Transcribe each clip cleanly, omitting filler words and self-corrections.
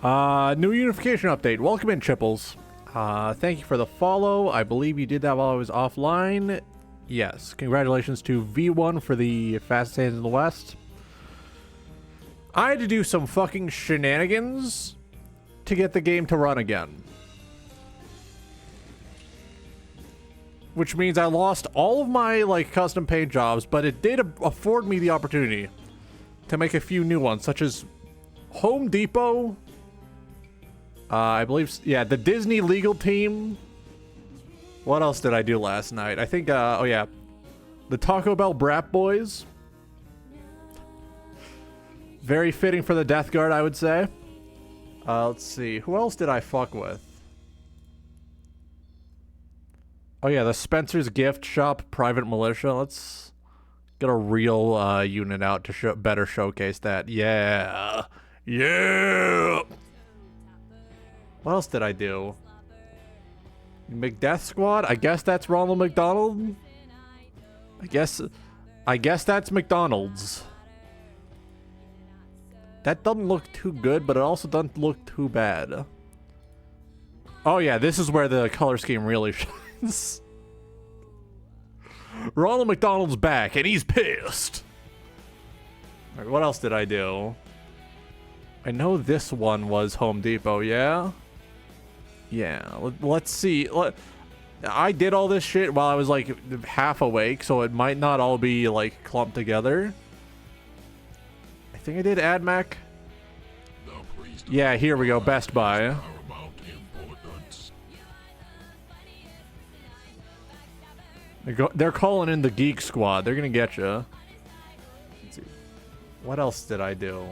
Oh, new unification update. Welcome in, Chipples. Thank you for the follow. I believe you did that while I was offline. Yes, congratulations to V1 for the fastest hands in the West. I had to do some fucking shenanigans to get the game to run again. Which means I lost all of my, like, custom paint jobs, but it did afford me the opportunity to make a few new ones, such as Home Depot. I believe, yeah, the Disney legal team. What else did I do last night? I think, oh yeah, the Taco Bell Brat Boys. Very fitting for the Death Guard, I would say. Let's see, who else did I fuck with? Oh yeah, the Spencer's Gift Shop Private Militia. Let's get a real unit out to better showcase that. Yeah. Yeah. What else did I do? McDeath Squad? I guess that's Ronald McDonald? I guess that's McDonald's. That doesn't look too good, but it also doesn't look too bad. Oh yeah, this is where the color scheme really shines. Ronald McDonald's back, and he's pissed. All right, what else did I do? I know this one was Home Depot, yeah? Yeah, let's see. I did all this shit while I was like half awake, so it might not all be like clumped together. I think I did AdMac. Yeah, here we go, Best Buy. They're calling in the Geek Squad. They're gonna get you. Let's see. What else did I do?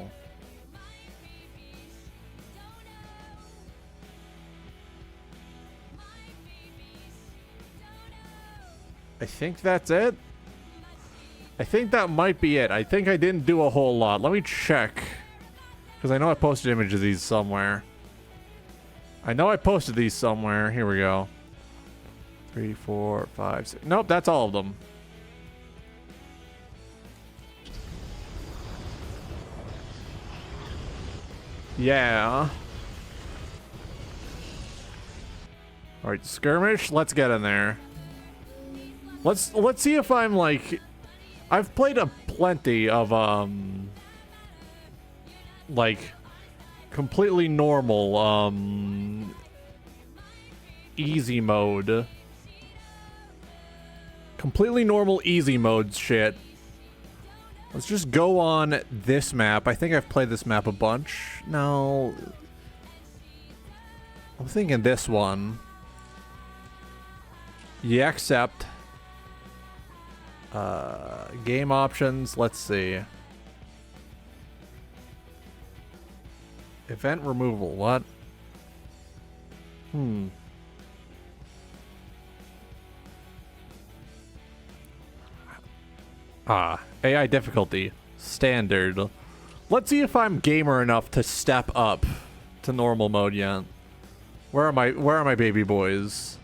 I think that's it. I think that might be it. I think I didn't do a whole lot. Let me check. Because I know I posted images of these somewhere. I know I posted these somewhere. Here we go. 3, 4, 5, 6. Nope, that's all of them. Yeah. Alright, skirmish. Let's get in there. Let's see if I'm like... I've played a plenty of, like, completely normal, easy mode. Completely normal easy mode shit. Let's just go on this map. I think I've played this map a bunch. No. I'm thinking this one. Yeah, accept. Game options, let's see. Event removal, what? AI difficulty. Standard. Let's see if I'm gamer enough to step up to normal mode yet. Where are my baby boys?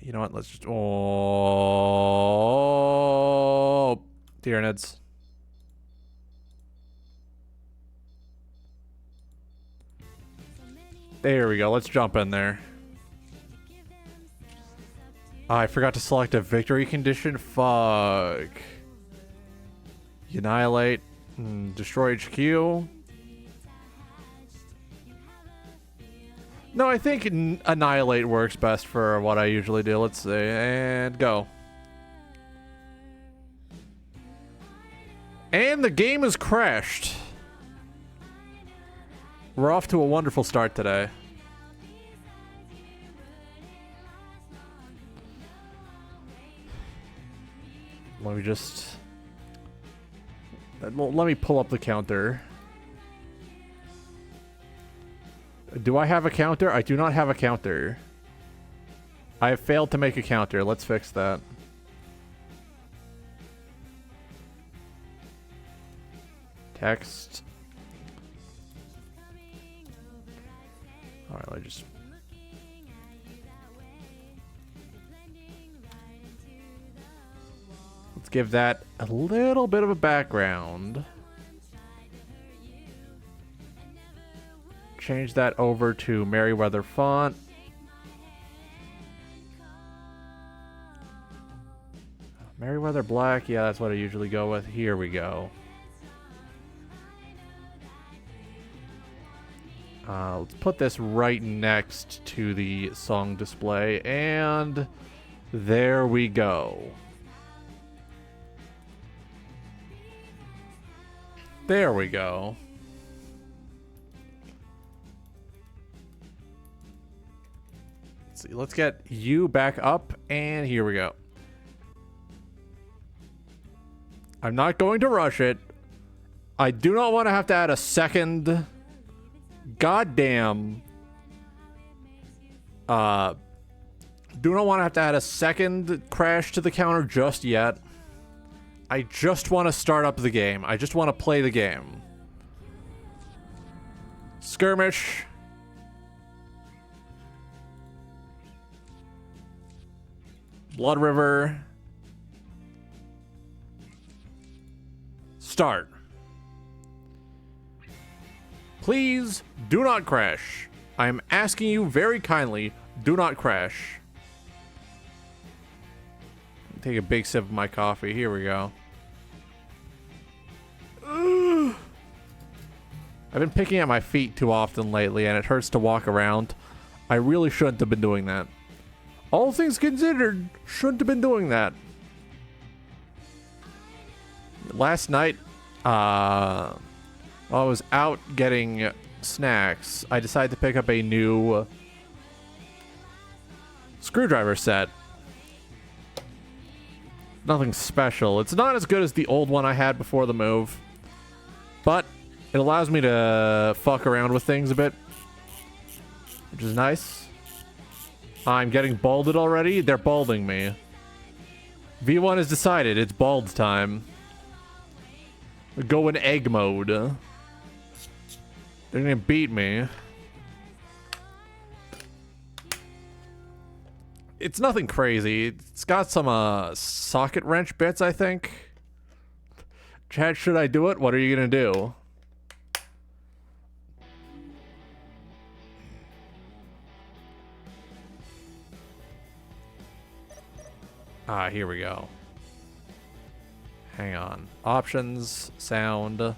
You know what? Let's just... Oh, Tyranids. There we go. Let's jump in there. I forgot to select a victory condition. Fuck. Annihilate. Destroy HQ. No, I think Annihilate works best for what I usually do. Let's see. And go. And the game has crashed. We're off to a wonderful start today. Let me just... Let me pull up the counter. Do I have a counter? I do not have a counter. I have failed to make a counter. Let's fix that. Text. Alright, let me just... Let's give that a little bit of a background. Change that over to Merriweather font. Merriweather black, yeah, that's what I usually go with. Here we go. Let's put this right next to the song display, and there we go. There we go. Let's get you back up, and here we go. I'm not going to rush it. I do not want to have to add a second goddamn do not want to have to add a second crash to the counter just yet. I just want to start up the game. I just want to play the game. Skirmish. Blood River. Start. Please do not crash. I am asking you very kindly, do not crash. Take a big sip of my coffee. Here we go. Ugh. I've been picking at my feet too often lately, and it hurts to walk around. I really shouldn't have been doing that. All things considered, shouldn't have been doing that. Last night, while I was out getting snacks, I decided to pick up a new screwdriver set. Nothing special. It's not as good as the old one I had before the move, but it allows me to fuck around with things a bit, which is nice. I'm getting balded already. They're balding me. V1 has decided it's bald time. Go in egg mode. They're gonna beat me. It's nothing crazy. It's got some socket wrench bits, I think. Chat, should I do it? What are you gonna do? Ah, here we go. Hang on. Options, sound.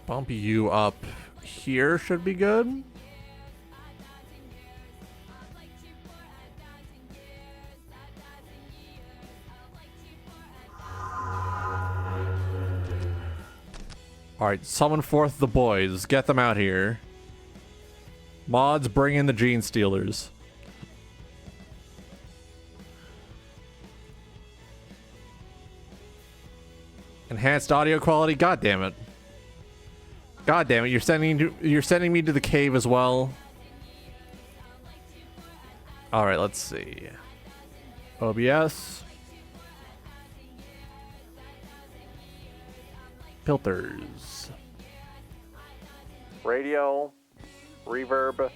Bump you up here should be good. Alright, summon forth the boys. Get them out here. Mods, bring in the Gene Stealers. Enhanced audio quality? God damn it. God damn it, you're sending me to the cave as well. Alright, let's see. OBS. Filters. Radio. Reverb.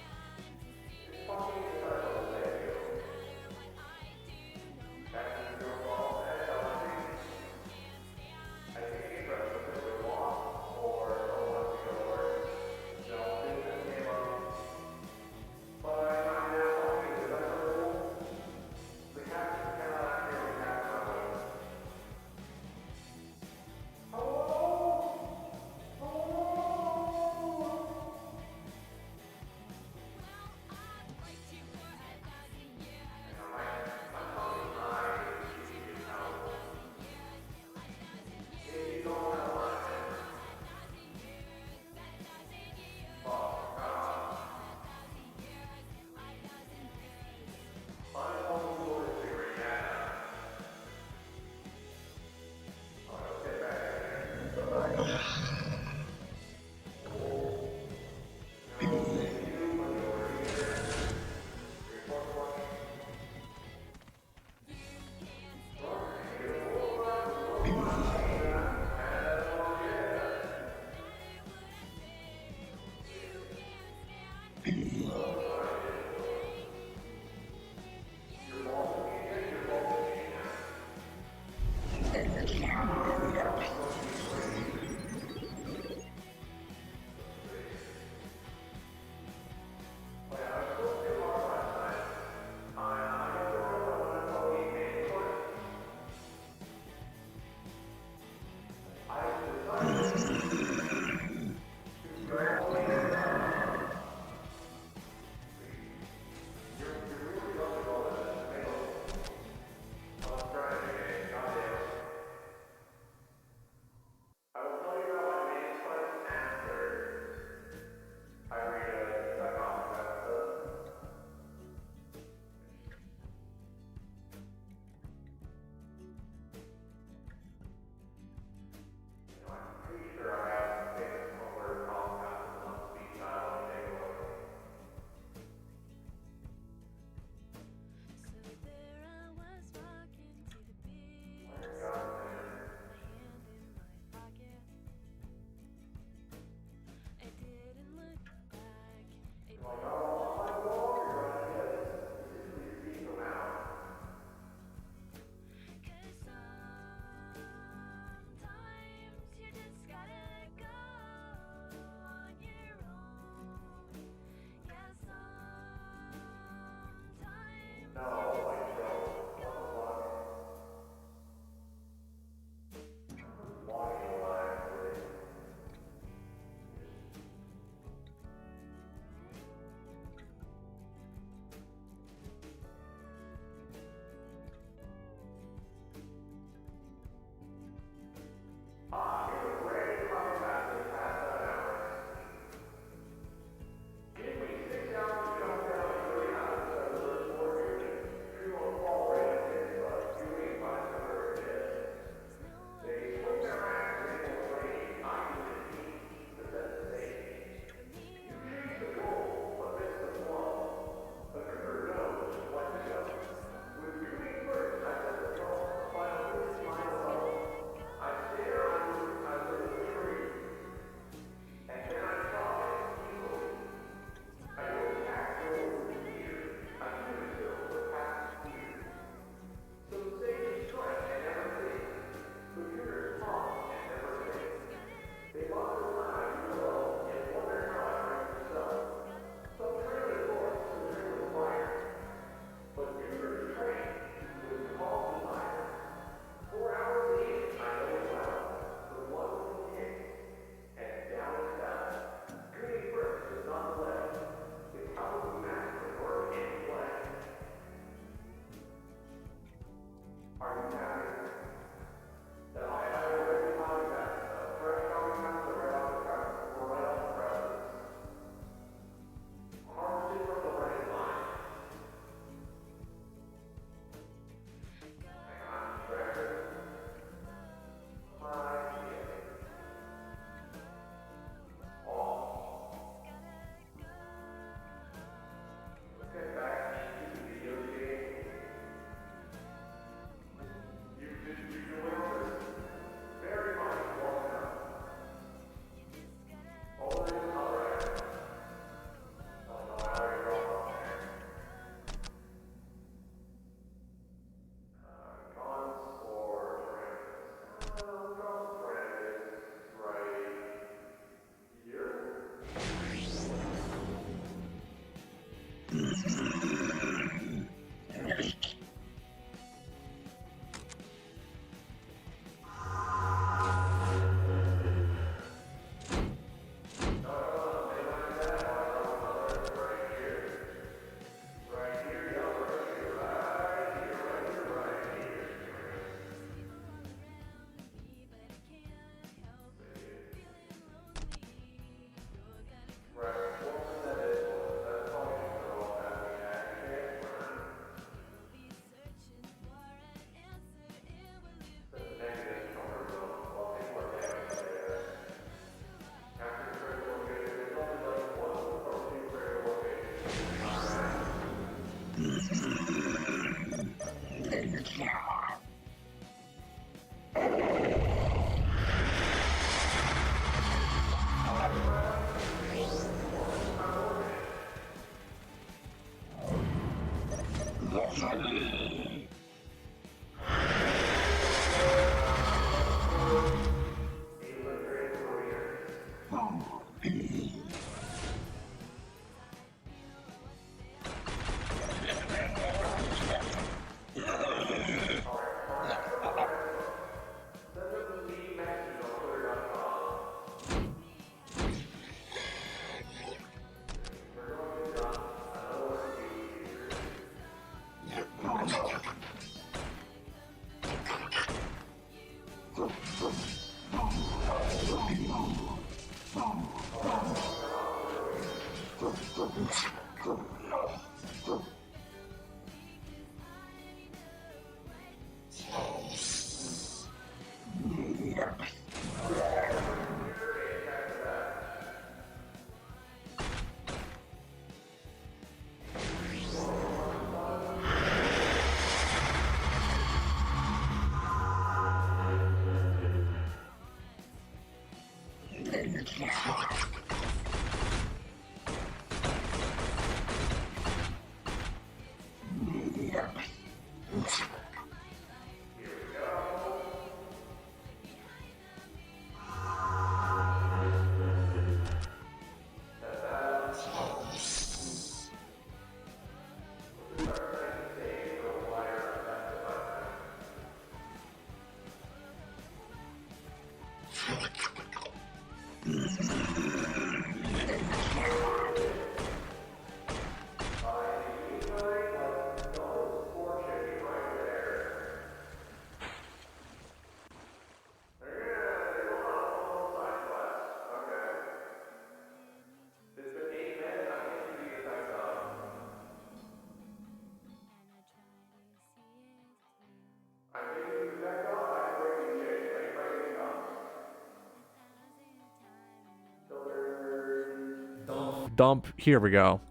Dump. Here we go.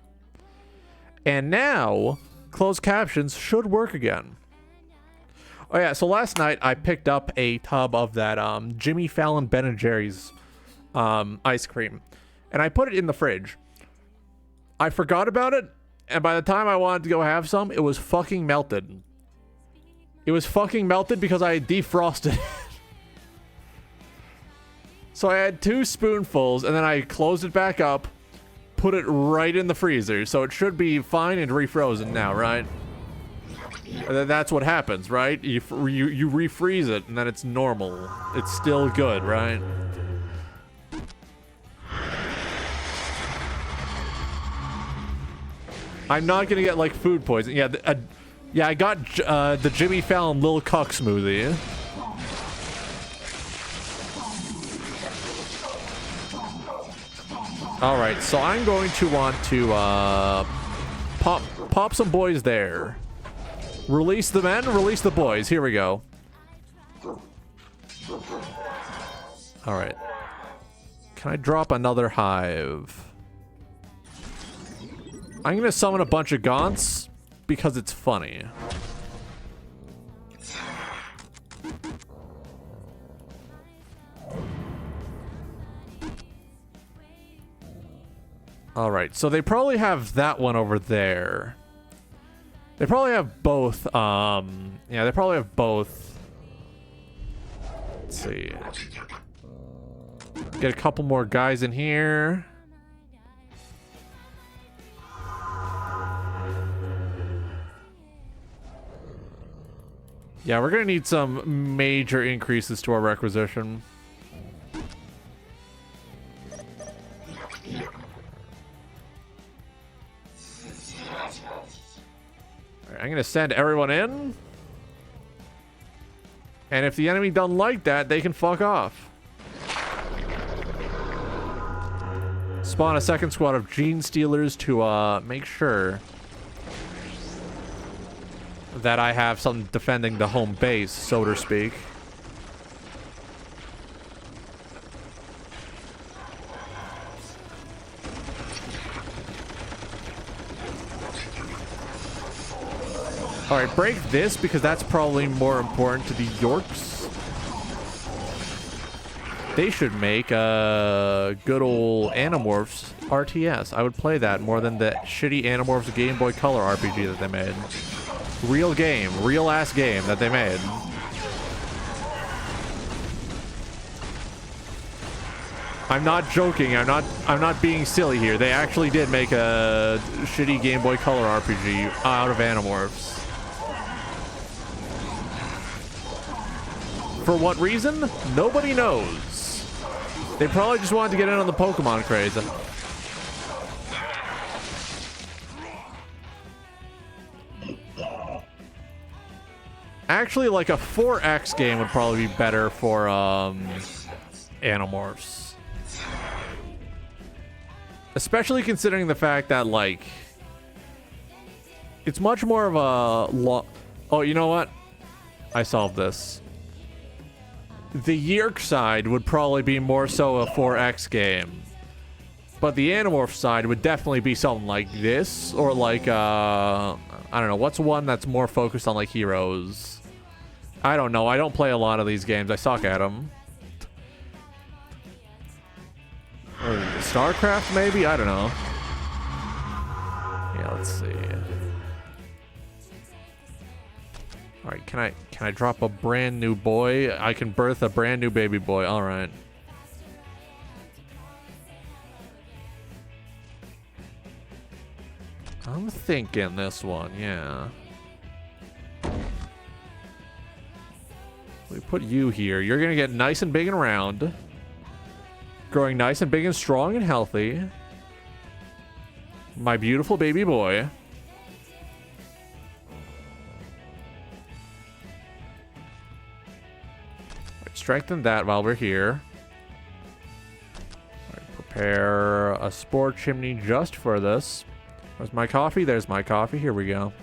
And now, closed captions should work again. Oh yeah, so last night I picked up a tub of that Jimmy Fallon Ben & Jerry's ice cream. And I put it in the fridge. I forgot about it, and by the time I wanted to go have some, it was fucking melted. It was fucking melted because I had defrosted it. So I had 2 spoonfuls, and then I closed it back up, put it right in the freezer, so it should be fine and refrozen now, right? And then that's what happens, right? You refreeze it, and then it's normal. It's still good, right? I'm not gonna get like food poisoning. Yeah, yeah, I got the Jimmy Fallon Lil Cuck smoothie. Alright, so I'm going to want to pop some boys there. Release the men, release the boys. Here we go. Alright. Can I drop another hive? I'm gonna summon a bunch of gaunts because it's funny. Alright, so they probably have that one over there. They probably have both, yeah, they probably have both. Let's see. Get a couple more guys in here. Yeah, we're gonna need some major increases to our requisition. I'm gonna send everyone in. And if the enemy doesn't like that, they can fuck off. Spawn a second squad of gene stealers to make sure that I have something defending the home base, so to speak. Alright, break this because that's probably more important to the Yorks. They should make a good old Animorphs RTS. I would play that more than the shitty Animorphs Game Boy Color RPG that they made. Real game, real ass game that they made. I'm not joking. I'm not being silly here. They actually did make a shitty Game Boy Color RPG out of Animorphs. For what reason? Nobody knows. They probably just wanted to get in on the Pokemon craze. Actually, like a 4X game would probably be better for Animorphs. Especially considering the fact that, like, it's much more of a oh, you know what? I solved this. The Yerk side would probably be more so a 4X game. But the Animorph side would definitely be something like this. Or like, I don't know. What's one that's more focused on, like, heroes? I don't know. I don't play a lot of these games. I suck at them. StarCraft, maybe? I don't know. Yeah, let's see. Alright, can I drop a brand new boy? I can birth a brand new baby boy. Alright. I'm thinking this one, yeah. We put you here. You're gonna get nice and big and round. Growing nice and big and strong and healthy. My beautiful baby boy. Right, strengthen that while we're here. Right, prepare a spore chimney just for this. Where's my coffee? There's my coffee. Here we go.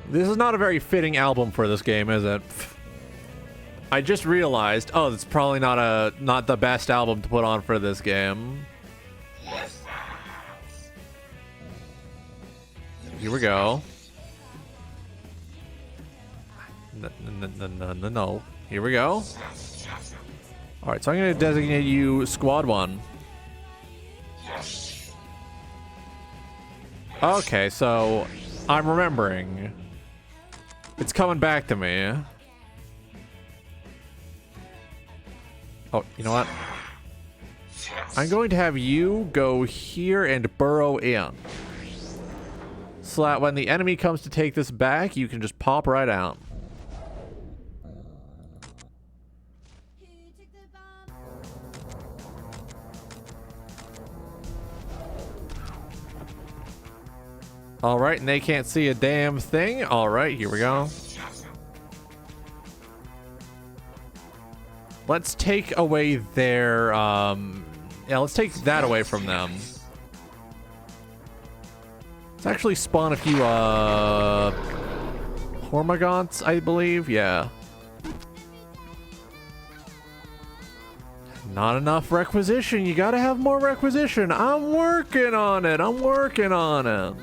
This is not a very fitting album for this game, is it? I just realized, oh, it's probably not the best album to put on for this game. Here we go. No. Here we go. Alright, so I'm going to designate you Squad 1. Okay, so I'm remembering. It's coming back to me. Oh, you know what? I'm going to have you go here and burrow in. So that when the enemy comes to take this back, you can just pop right out. Alright, and they can't see a damn thing. Alright, here we go. Let's take away their, yeah, let's take that away from them. Let's actually spawn a few, Hormagaunts, I believe. Yeah. Not enough requisition. You gotta have more requisition. I'm working on it. I'm working on it.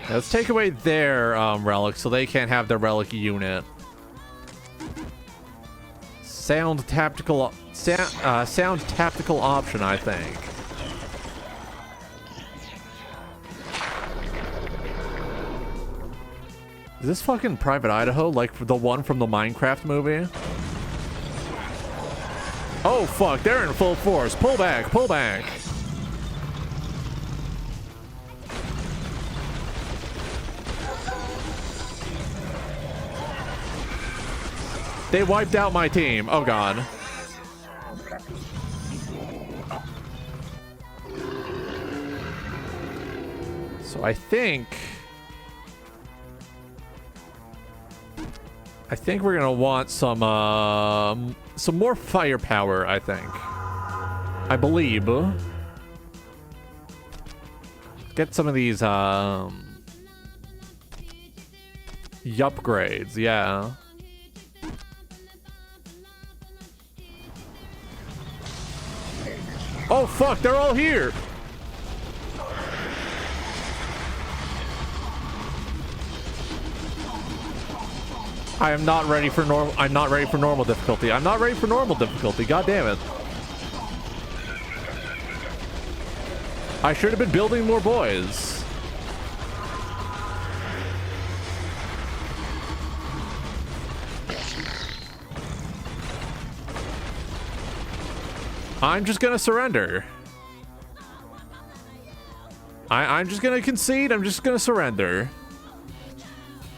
Let's take away their relic so they can't have their relic unit. Sound tactical option, I think. Is this fucking Private Idaho like the one from the Minecraft movie? Oh fuck, they're in full force. Pull back, pull back. They wiped out my team. Oh god. So I think we're gonna want some more firepower, I think. I believe. Get some of these upgrades, yeah. Oh fuck, they're all here. I am not ready for normal. I'm not ready for normal difficulty. I'm not ready for normal difficulty. God damn it. I should have been building more boys. I'm just gonna surrender. I'm just gonna concede. I'm just gonna surrender.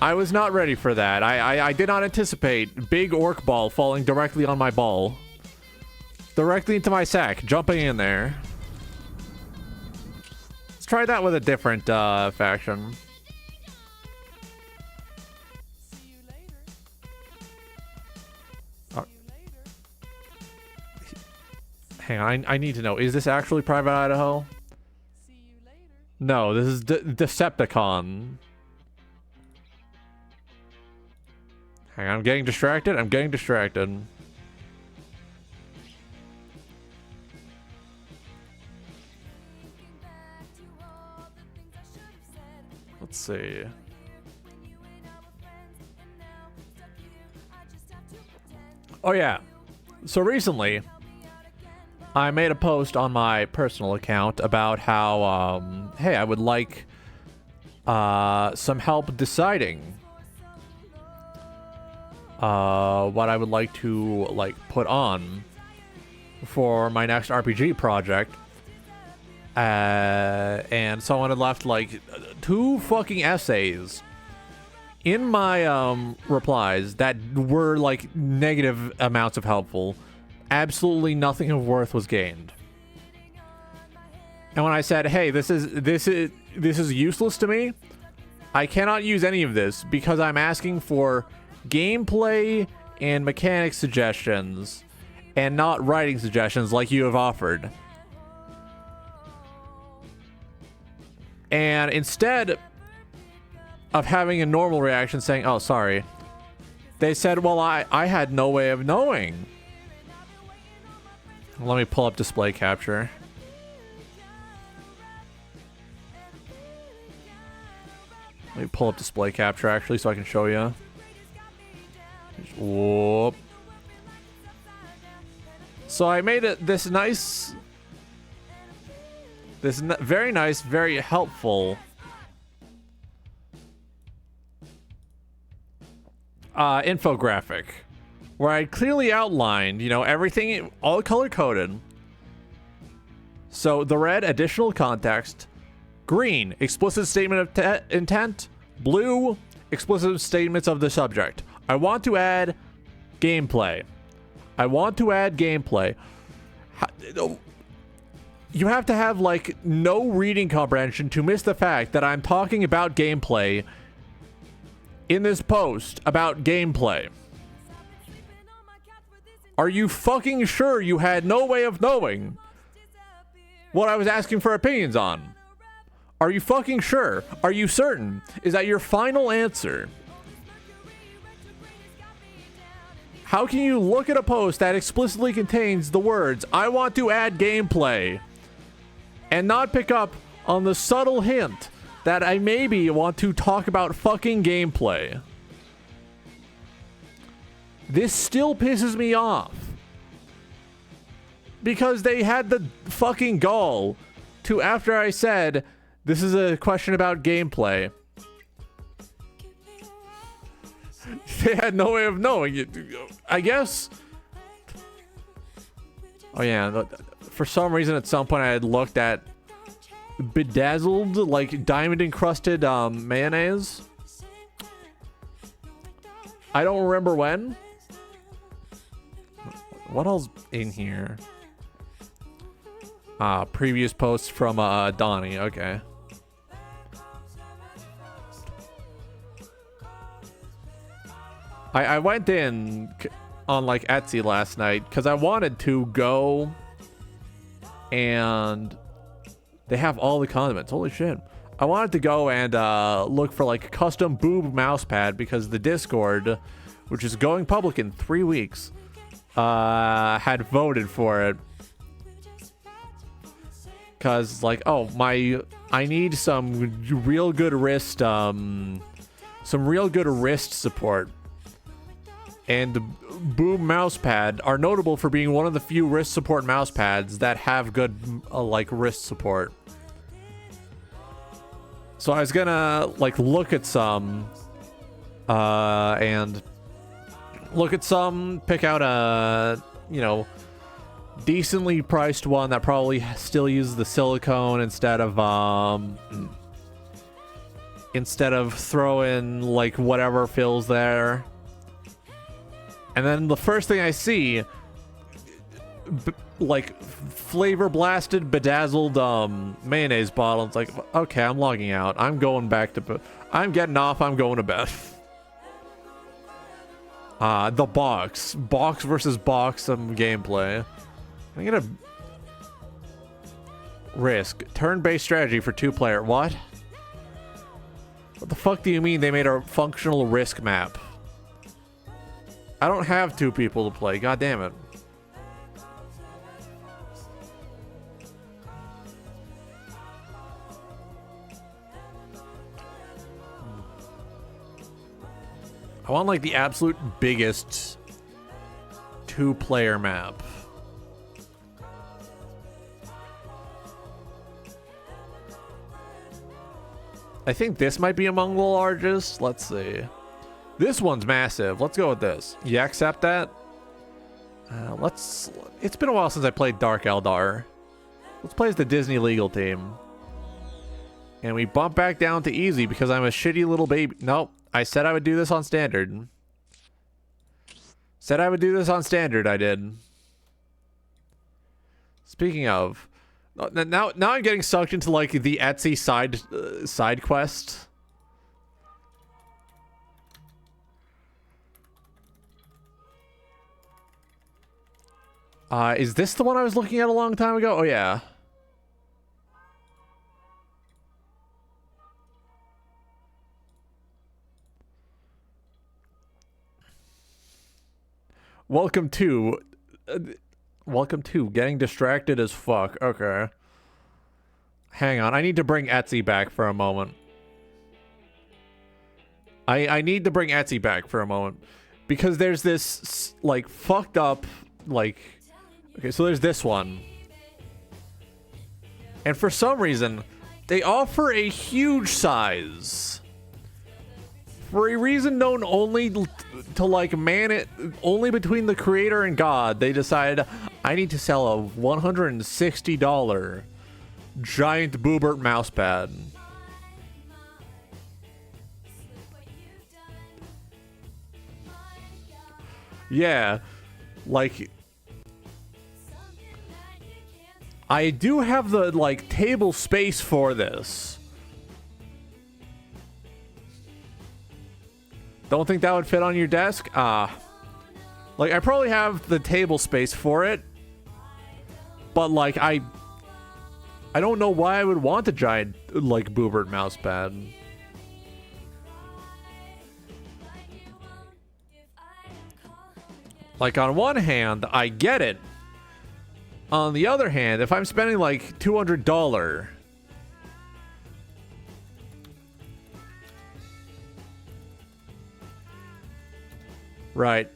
I was not ready for that. I did not anticipate big orc ball falling directly on my ball. Directly into my sack, jumping in there. Let's try that with a different faction. Hang on, I need to know. Is this actually Private Idaho? No, this is Decepticon. Hang on, I'm getting distracted. I'm getting distracted. see. Oh yeah. So recently, I made a post on my personal account about how, hey, I would like some help deciding what I would like to put on for my next RPG project. And someone had left 2 fucking essays in my replies that were negative amounts of helpful. Absolutely nothing of worth was gained. And when I said, hey, this is useless to me, I cannot use any of this because I'm asking for gameplay and mechanic suggestions and not writing suggestions like you have offered. And instead of having a normal reaction saying, oh, sorry, they said, well, I had no way of knowing. Let me pull up display capture. Let me pull up display capture actually so I can show you. Whoop. So I made it this nice, very nice, very helpful infographic where I clearly outlined, everything, all color coded. So the red, additional context; green, explicit statement of intent; blue, explicit statements of the subject. I want to add gameplay. You have to have no reading comprehension to miss the fact that I'm talking about gameplay in this post about gameplay. Are you fucking sure you had no way of knowing what I was asking for opinions on? Are you fucking sure? Are you certain? Is that your final answer? How can you look at a post that explicitly contains the words, I want to add gameplay, and not pick up on the subtle hint that I maybe want to talk about fucking gameplay? This still pisses me off. Because they had the fucking gall to, after I said, this is a question about gameplay, they had no way of knowing it, I guess. Oh yeah, for some reason at some point I had looked at bedazzled, diamond encrusted mayonnaise. I don't remember when. What else in here? Previous posts from Donnie. Okay. I went in on Etsy last night because I wanted to go, and they have all the condiments. Holy shit. I wanted to go and look for custom boob mouse pad because the Discord, which is going public in 3 weeks, had voted for it. Cause I need some real good wrist support. And the Boom mousepad are notable for being one of the few wrist support mouse pads that have good wrist support. So I was gonna look at some pick out a decently priced one that probably still uses the silicone instead of throwing whatever fills there. And then the first thing I see, flavor blasted, bedazzled mayonnaise bottle. It's okay, I'm logging out. I'm going back to I'm getting off. I'm going to bed. The box versus box gameplay. I'm gonna risk turn-based strategy for 2-player. What? What the fuck do you mean they made a functional risk map? I don't have 2 people to play. God damn it. I want like the absolute biggest 2-player map. I think this might be among the largest. Let's see. This one's massive. Let's go with this. You accept that? It's been a while since I played Dark Eldar. Let's play as the Disney legal team. And we bump back down to easy because I'm a shitty little baby. Nope. I said I would do this on standard. Said I would do this on standard, I did. Speaking of, now I'm getting sucked into like the Etsy side quest. Is this the one I was looking at a long time ago? Oh yeah. Welcome to getting distracted as fuck. Okay. Hang on. I need to bring Etsy back for a moment. I need to bring Etsy back for a moment. Because there's this, like, fucked up, like... Okay, so there's this one. And for some reason, they offer a huge size. For a reason known only to like man it only between the creator and God, they decided I need to sell a $160 giant Boobert mousepad. Yeah, like I do have the like table space for this. Don't think that would fit on your desk? Like, I probably have the table space for it. But, like, I don't know why I would want a giant, like, Boobert mousepad. Like, on one hand, I get it. On the other hand, if I'm spending, like, $200... Right.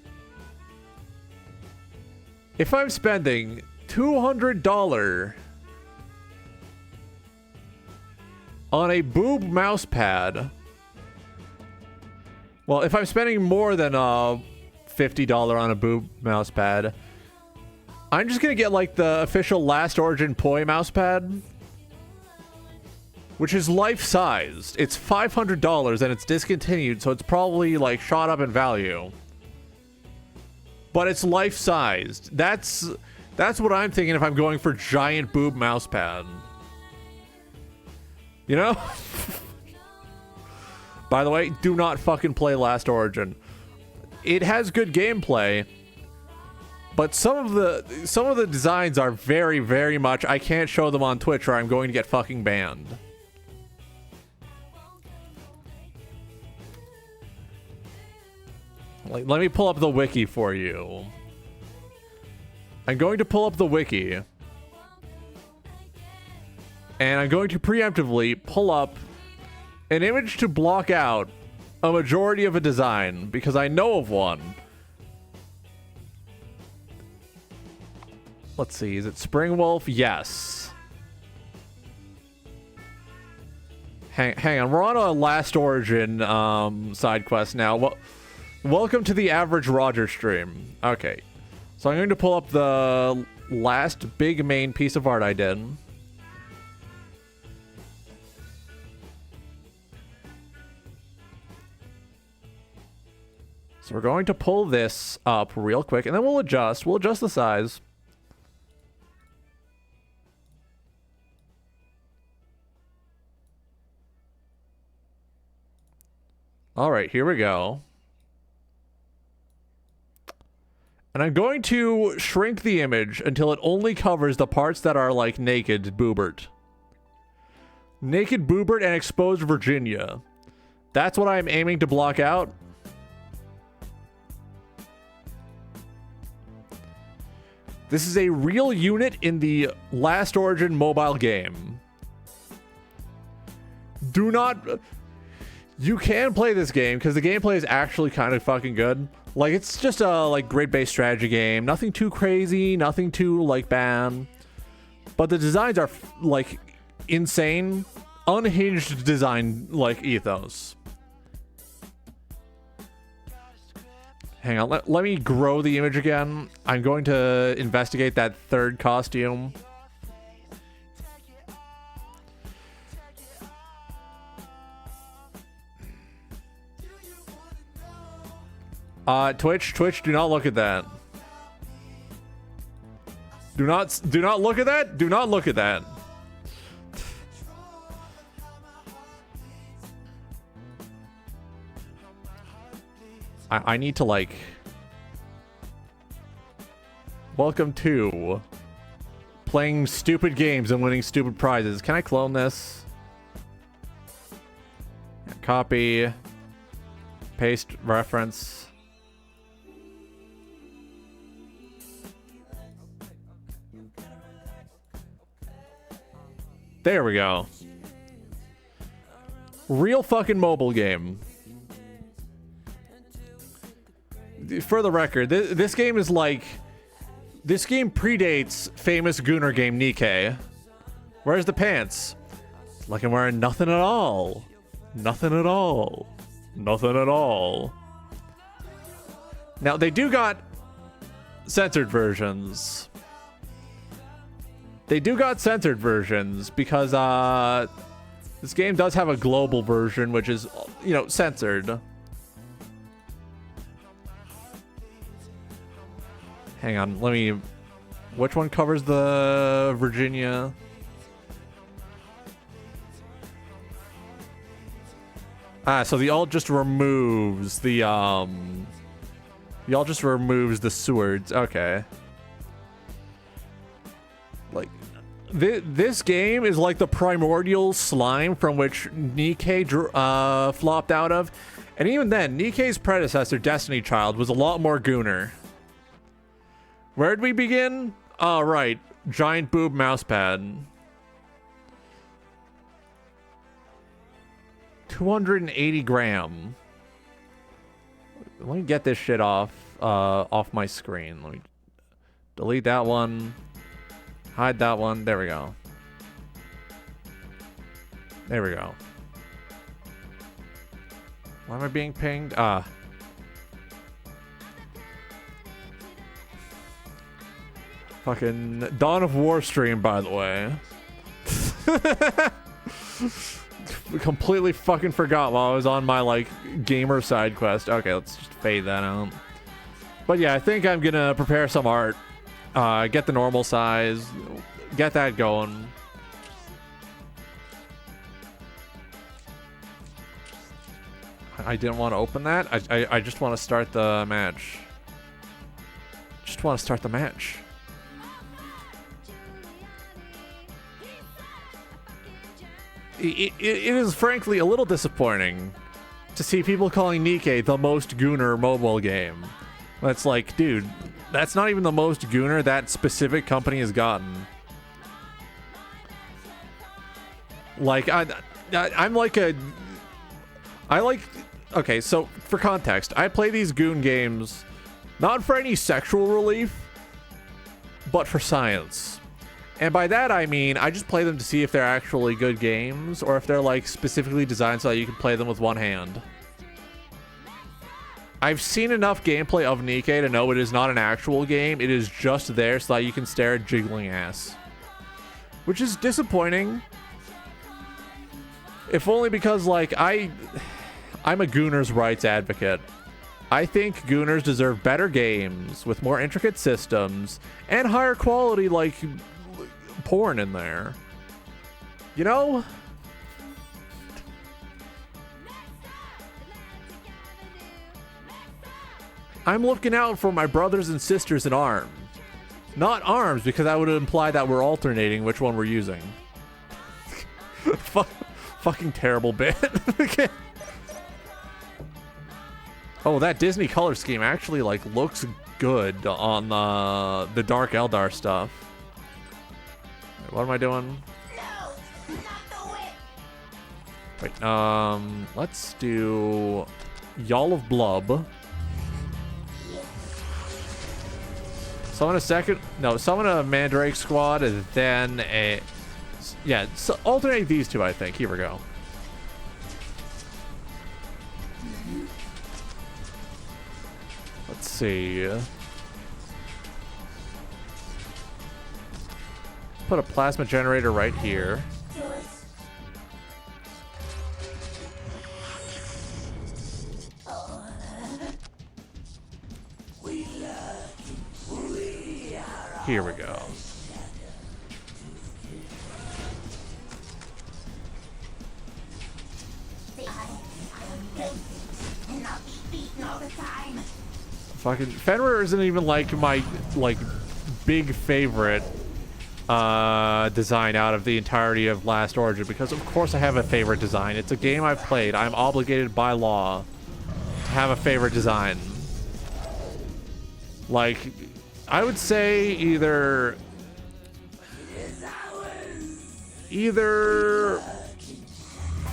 If I'm spending $200 on a boob mousepad, well, if I'm spending more than $50 on a boob mousepad, I'm just gonna get like the official Last Origin Poi mousepad, which is life-sized. It's $500 and it's discontinued, so it's probably like shot up in value. But it's life-sized. That's what I'm thinking if I'm going for giant boob mousepad. You know? By the way, do not fucking play Last Origin. It has good gameplay, but some of the designs are very, very much I can't show them on Twitch or I'm going to get fucking banned. Like, let me pull up the wiki for you. I'm going to pull up the wiki. And I'm going to preemptively pull up an image to block out a majority of a design, because I know of one. Let's see, is it Springwolf? Yes. Hang on, we're on a Last Origin side quest now. Welcome to the Average Roger stream. Okay, so I'm going to pull up the last big main piece of art I did. So we're going to pull this up real quick, and then we'll adjust. We'll adjust the size. All right, here we go. And I'm going to shrink the image until it only covers the parts that are like naked Boobert. Naked Boobert and exposed Virginia. That's what I'm aiming to block out. This is a real unit in the Last Origin mobile game. Do not... You can play this game because the gameplay is actually kind of fucking good. Like, it's just a like grid-based strategy game. Nothing too crazy, nothing too like bad. But the designs are like insane, unhinged design like ethos. Hang on, let me grow the image again. I'm going to investigate that third costume. Twitch, do not look at that. Do not look at that. Do not look at that. I need to like. Welcome to playing stupid games and winning stupid prizes. Can I clone this? Copy. Paste reference. There we go. Real fucking mobile game. For the record, this game is like... This game predates famous Gooner game Nikke. Where's the pants? Like I'm wearing nothing at all. Nothing at all. Nothing at all. Now, they do got censored versions. They do got censored versions because this game does have a global version, which is, you know, censored. Hang on, let me... Which one covers the Virginia? So the alt just removes the, The alt just removes the swords. Okay. Like, this game is like the primordial slime from which Nikke flopped out of. And even then, Nikke's predecessor, Destiny Child, was a lot more Gooner. Where'd we begin? Oh, right. Giant boob mousepad. 280 gram. Let me get this shit off my screen. Let me delete that one. Hide that one. There we go. There we go. Why am I being pinged? Fucking Dawn of War stream, by the way. Completely fucking forgot while I was on my, like, gamer side quest. Okay, let's just fade that out. But yeah, I think I'm gonna prepare some art. Get the normal size. Get that going. I didn't want to open that. I just want to start the match. Just want to start the match. It is frankly a little disappointing to see people calling Nikke the most Gooner mobile game. That's like, dude, that's not even the most Gooner that specific company has gotten. Like, I'm like a... I like... Okay, so for context, I play these Goon games not for any sexual relief, but for science. And by that I mean, I just play them to see if they're actually good games, or if they're like specifically designed so that you can play them with one hand. I've seen enough gameplay of Nikke to know it is not an actual game. It is just there so that you can stare at jiggling ass. Which is disappointing. If only because, like, I'm a Gooner's rights advocate. I think Gooners deserve better games with more intricate systems and higher quality, like, porn in there. You know? I'm looking out for my brothers and sisters in arms. Not arms, because that would imply that we're alternating which one we're using. Fucking terrible bit. Oh, that Disney color scheme actually, like, looks good on the Dark Eldar stuff. What am I doing? Wait, let's do Y'all of Blub. Summon a second, no, summon a Mandrake squad and then a, yeah, so alternate these two, I think. Here we go. Let's see. Put a plasma generator right here. Here we go. Fucking Fenrir isn't even like my big favorite design out of the entirety of Last Origin, because of course I have a favorite design. It's a game I've played. I'm obligated by law to have a favorite design. Like, I would say either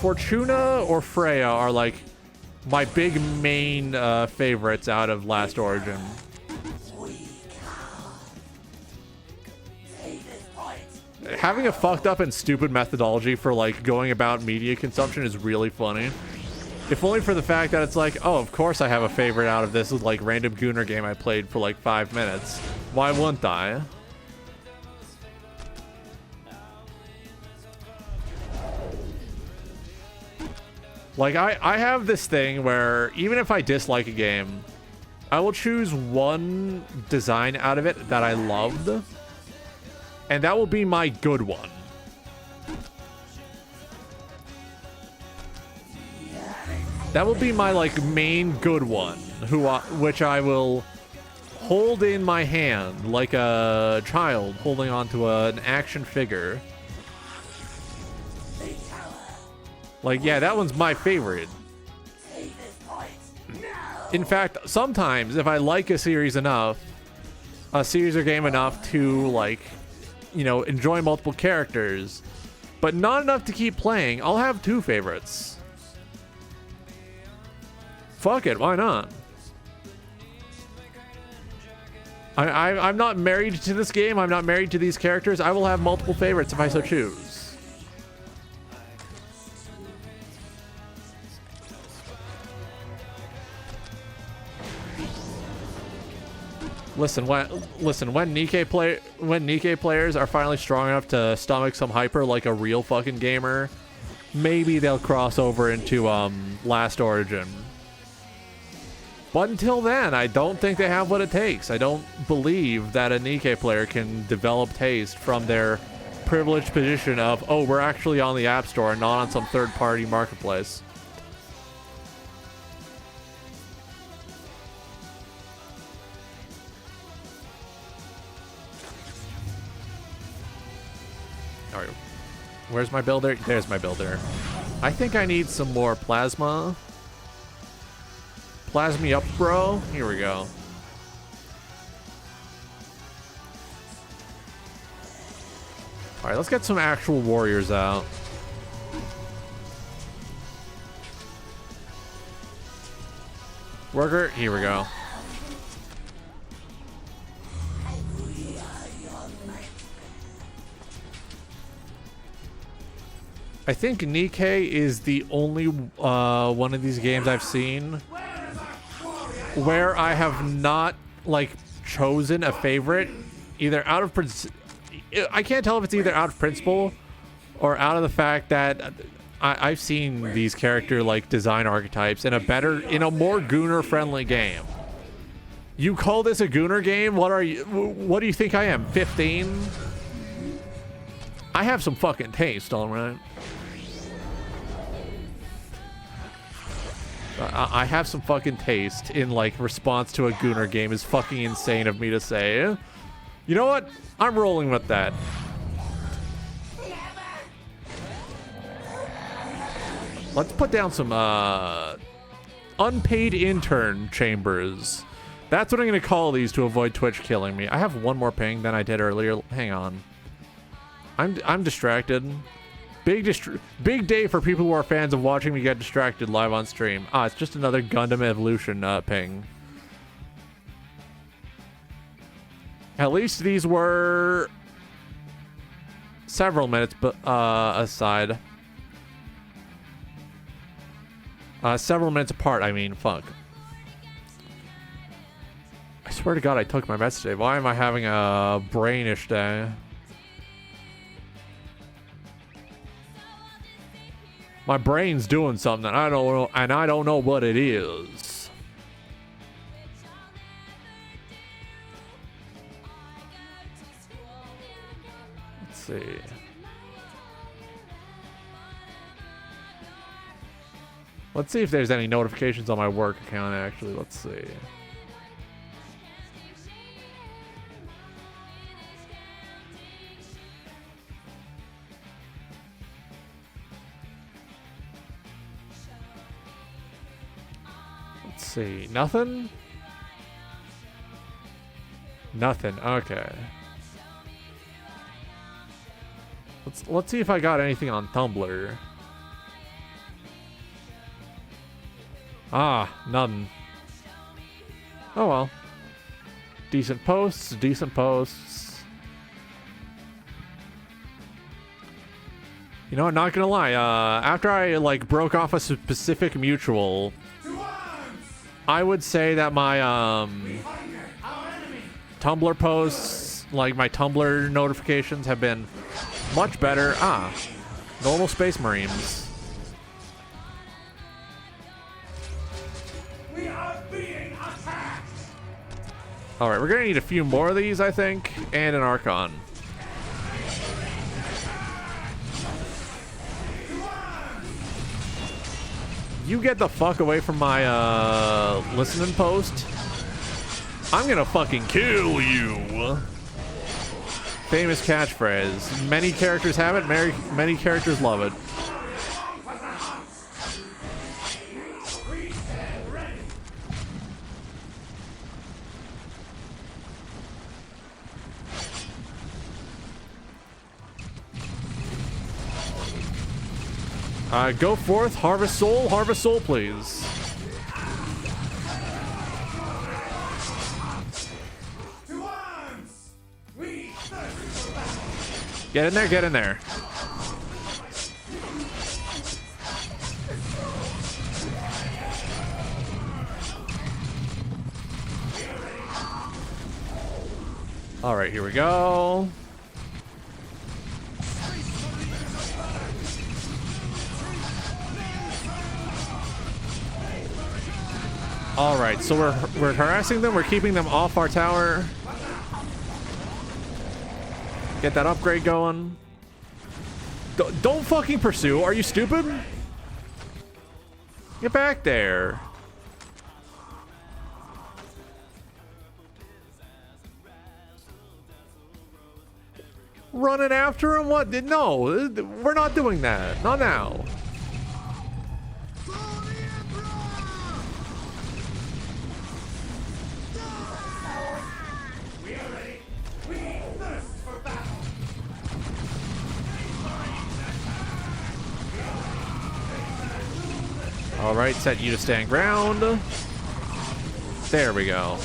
Fortuna or Freya are like my big main favorites out of Last Origin. Having a fucked up and stupid methodology for like going about media consumption is really funny. If only for the fact that it's like, oh, of course I have a favorite out of this like random Gunnar game I played for like 5 minutes. Why wouldn't I? Like, I have this thing where even if I dislike a game, I will choose one design out of it that I loved, and that will be my good one. That will be my, like, main good one, which I will hold in my hand like a child holding onto an action figure. Like, yeah, that one's my favorite. In fact, sometimes if I like a series enough, a series or game enough to, like, you know, enjoy multiple characters, but not enough to keep playing, I'll have 2 favorites. Fuck it, why not? I'm not married to this game. I'm not married to these characters. I will have multiple favorites if I so choose. Listen, when Nikkei players are finally strong enough to stomach some hyper like a real fucking gamer, maybe they'll cross over into Last Origin. But until then, I don't think they have what it takes. I don't believe that a Nikkei player can develop taste from their privileged position of, oh, we're actually on the App Store and not on some third-party marketplace. All right. Where's my builder? There's my builder. I think I need some more plasma. Plasma me up, bro. Here we go. Alright, let's get some actual warriors out. Worker, here we go. I think Nikkei is the only one of these games I've seen where I have not, like, chosen a favorite, either out of I can't tell if it's either out of principle or out of the fact that I've seen these character, like, design archetypes in a more Gunnar friendly game. You call this a Gunnar game? What do you think I am, 15? I have some fucking taste, alright? I have some fucking taste in, like, response to a Gunnar game is fucking insane of me to say. You know what? I'm rolling with that. Let's put down some, unpaid intern chambers. That's what I'm gonna call these to avoid Twitch killing me. I have one more ping than I did earlier. Hang on. I'm distracted. Big day for people who are fans of watching me get distracted live on stream. Ah, it's just another Gundam Evolution ping. At least these were several minutes aside. Several minutes apart, I mean, fuck. I swear to God I took my meds today. Why am I having a brainish day? My brain's doing something I don't know, and I don't know what it is. Let's see. Let's see if there's any notifications on my work account, actually. Let's see. Let's see. Nothing? Nothing. Okay. Let's see if I got anything on Tumblr. Ah, nothing. Oh well. Decent posts, decent posts. You know, I'm not gonna lie, after I like broke off a specific mutual, I would say that my Tumblr posts, like my Tumblr notifications have been much better. Ah, normal Space Marines. Alright, we're gonna need a few more of these, I think, and an Archon. You get the fuck away from my, listening post. I'm gonna fucking kill you. Famous catchphrase. Many characters have it, many characters love it. Go forth, harvest soul, please. Get in there, get in there. All right, here we go. All right, so we're harassing them. We're keeping them off our tower. Get that upgrade going. Don't fucking pursue. Are you stupid? Get back there. Running after him? What? No, we're not doing that. Not now. All right, set you to stand ground. There we go.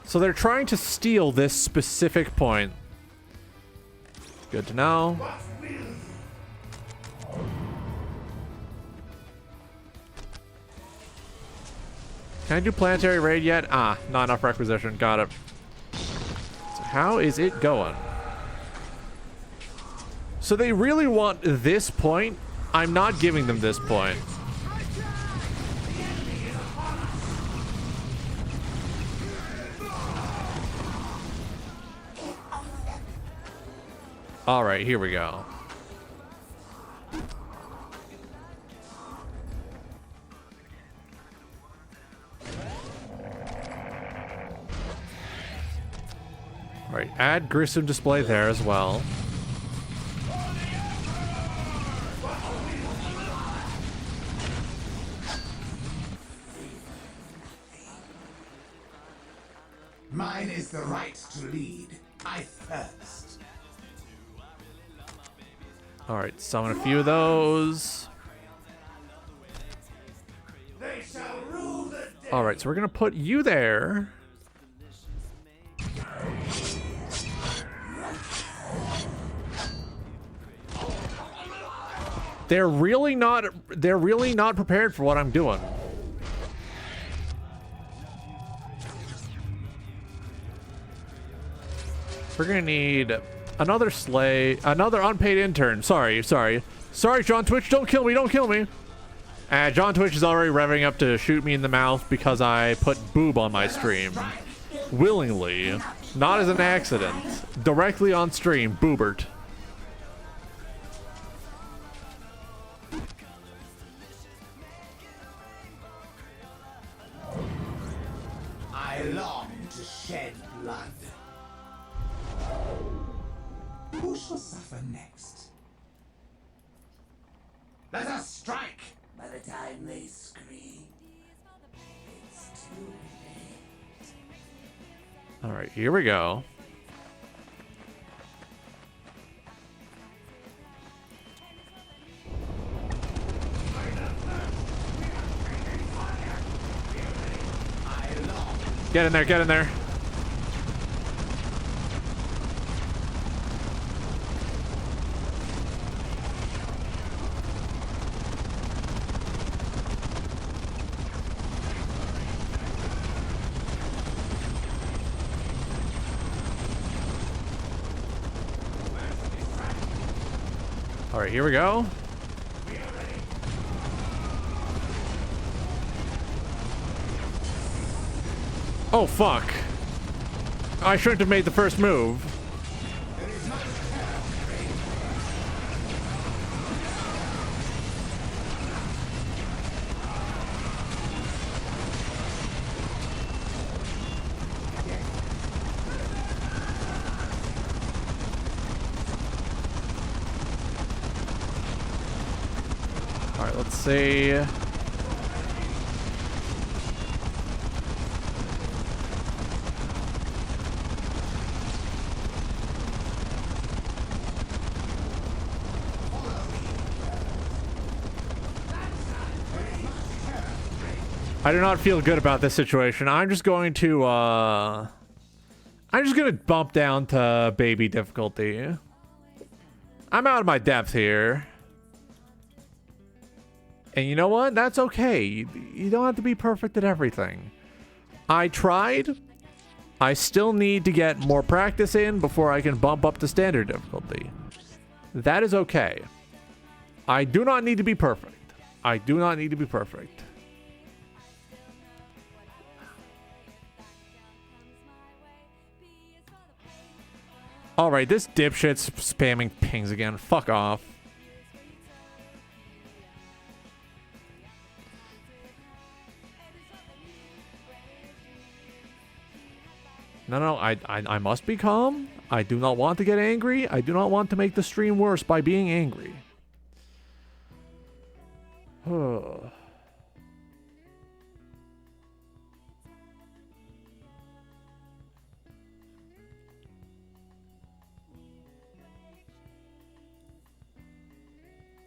So they're trying to steal this specific point. Good to know. Can I do planetary raid yet? Ah, not enough requisition. Got it. So how is it going? So they really want this point. I'm not giving them this point. All right, here we go. All right, add gruesome display there as well. Mine is the right to lead. I thirst. Alright, summon a few of those. They shall rule the day. Alright, so we're gonna put you there. They're really not prepared for what I'm doing. We're gonna need another unpaid intern. Sorry, John Twitch, don't kill me. John Twitch is already revving up to shoot me in the mouth because I put boob on my stream. Willingly. Not as an accident. Directly on stream, boobert. I long to shed blood. Who shall suffer next? Let us strike! By the time they scream, it's too late. Alright, here we go. Get in there. All right, here we go. Oh, fuck. I shouldn't have made the first move. All right, let's see. I do not feel good about this situation. I'm just going to bump down to baby difficulty. I'm out of my depth here. And you know what? That's okay. You don't have to be perfect at everything. I tried. I still need to get more practice in before I can bump up to standard difficulty. That is okay. I do not need to be perfect. I do not need to be perfect. Alright, this dipshit's spamming pings again. Fuck off. No, I must be calm. I do not want to get angry. I do not want to make the stream worse by being angry.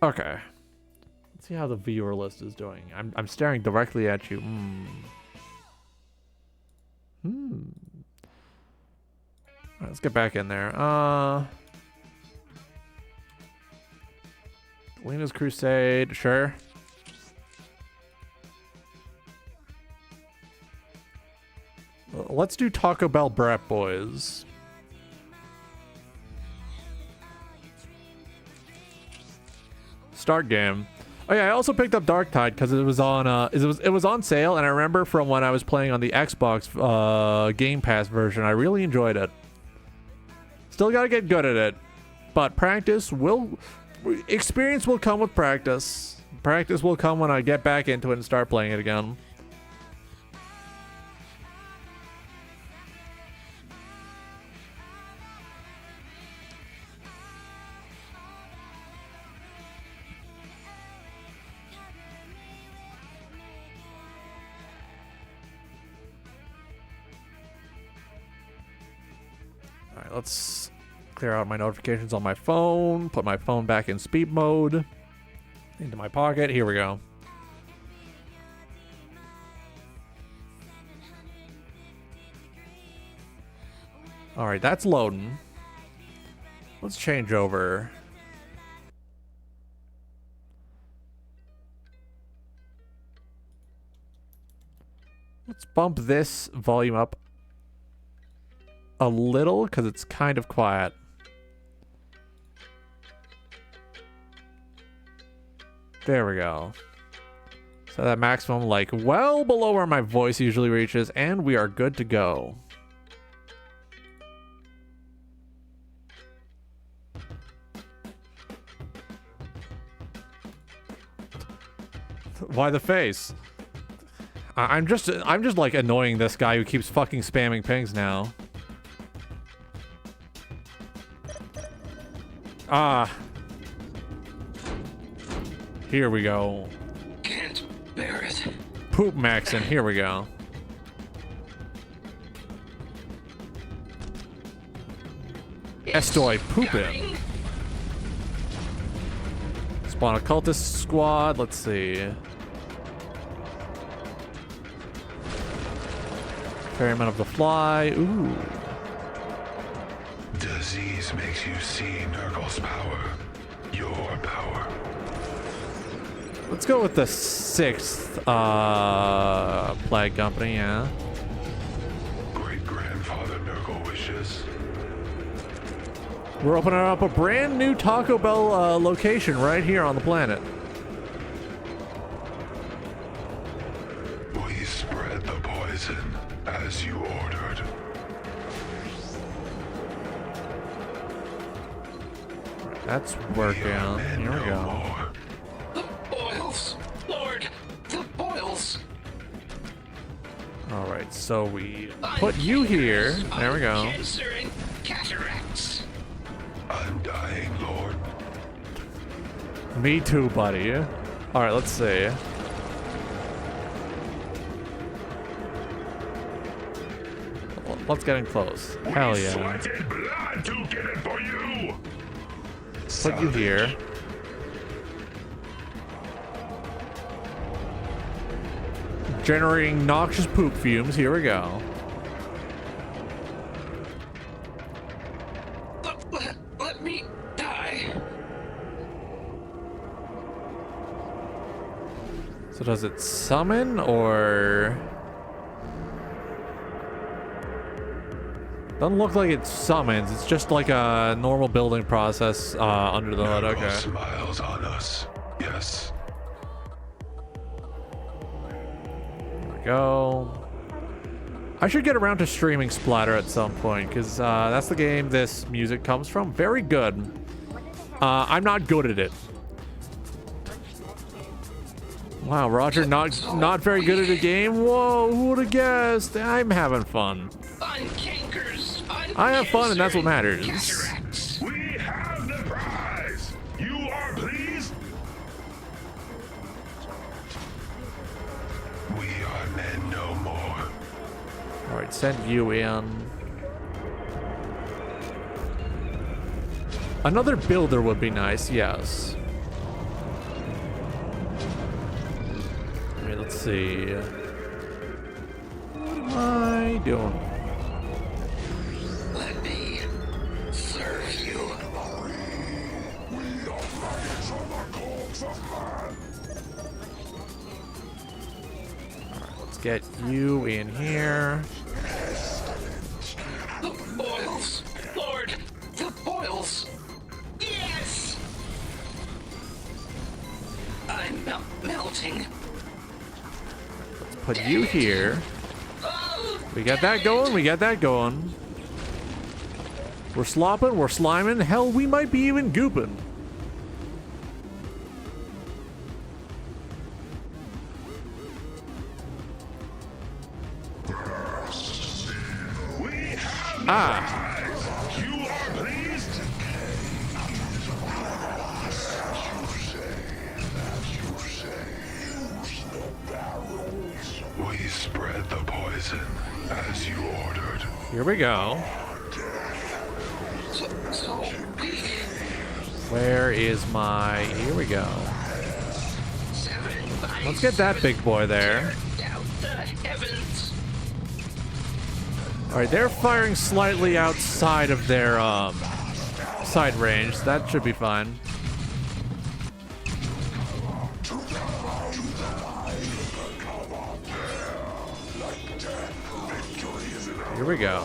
Okay. Let's see how the viewer list is doing. I'm staring directly at you. Alright, let's get back in there. Lena's Crusade, sure. Let's do Taco Bell Brat Boys. Start game. Oh yeah, I also picked up Dark Tide because it was on it was on sale, and I remember from when I was playing on the Xbox Game Pass version, I really enjoyed it. Still gotta get good at it, but experience will come with practice. Practice will come when I get back into it and start playing it again. let's clear out my notifications on my phone. Put my phone back in speed mode. Into my pocket. Here we go. All right, that's loading. Let's change over. Let's bump this volume up a little because it's kind of quiet. There we go. So that maximum, like, well below where my voice usually reaches, and we are good to go. Why the face? I'm just like annoying this guy who keeps fucking spamming pings now. Ah. Here we go. Can't bear it. Poop Maxon, here we go. Estoy poopin'. Spawn a cultist squad, let's see. Ferryman of the Fly, ooh. Disease makes you see Nurgle's power. Your power. Let's go with the 6th Plague Company, yeah. Great-grandfather Nurgle wishes. We're opening up a brand new Taco Bell location right here on the planet. We spread the poison as you ordered. That's working. Here we go. More. The boils! Lord, the boils! Alright, so we put you here. There we go. Cancer and cataracts. Undying Lord. Me too, buddy. Alright, let's see. Let's get in close. Hell yeah. Sweated blood to get it for you. Put you here. Generating noxious poop fumes. Here we go. Let me die. So does it summon or... Doesn't look like it summons. It's just like a normal building process under the hood. Nurgle Okay. smiles on us. Yes. There we go. I should get around to streaming Splatter at some point because that's the game this music comes from. Very good. I'm not good at it. Wow, Roger, not very good at a game. Whoa, who would have guessed? I'm having fun. I have fun, and that's what matters. Cataracts. We have the prize. You are pleased? We are men no more. All right, send you in. Another builder would be nice, yes. All right, let's see. What am I doing? Let me serve you. Let's get you in here. The boils! Lord, the boils! Yes! I'm melting. Let's put you here. We got that going. We got that going. We're slopping. We're sliming. Hell, we might be even gooping. Ah. You are pleased? We spread the poison as you ordered. Here we go. So weak. Where is my... Here we go. 7 by Let's get that big boy there. Down the heavens. Alright, they're firing slightly outside of their side range. That should be fine. Here we go.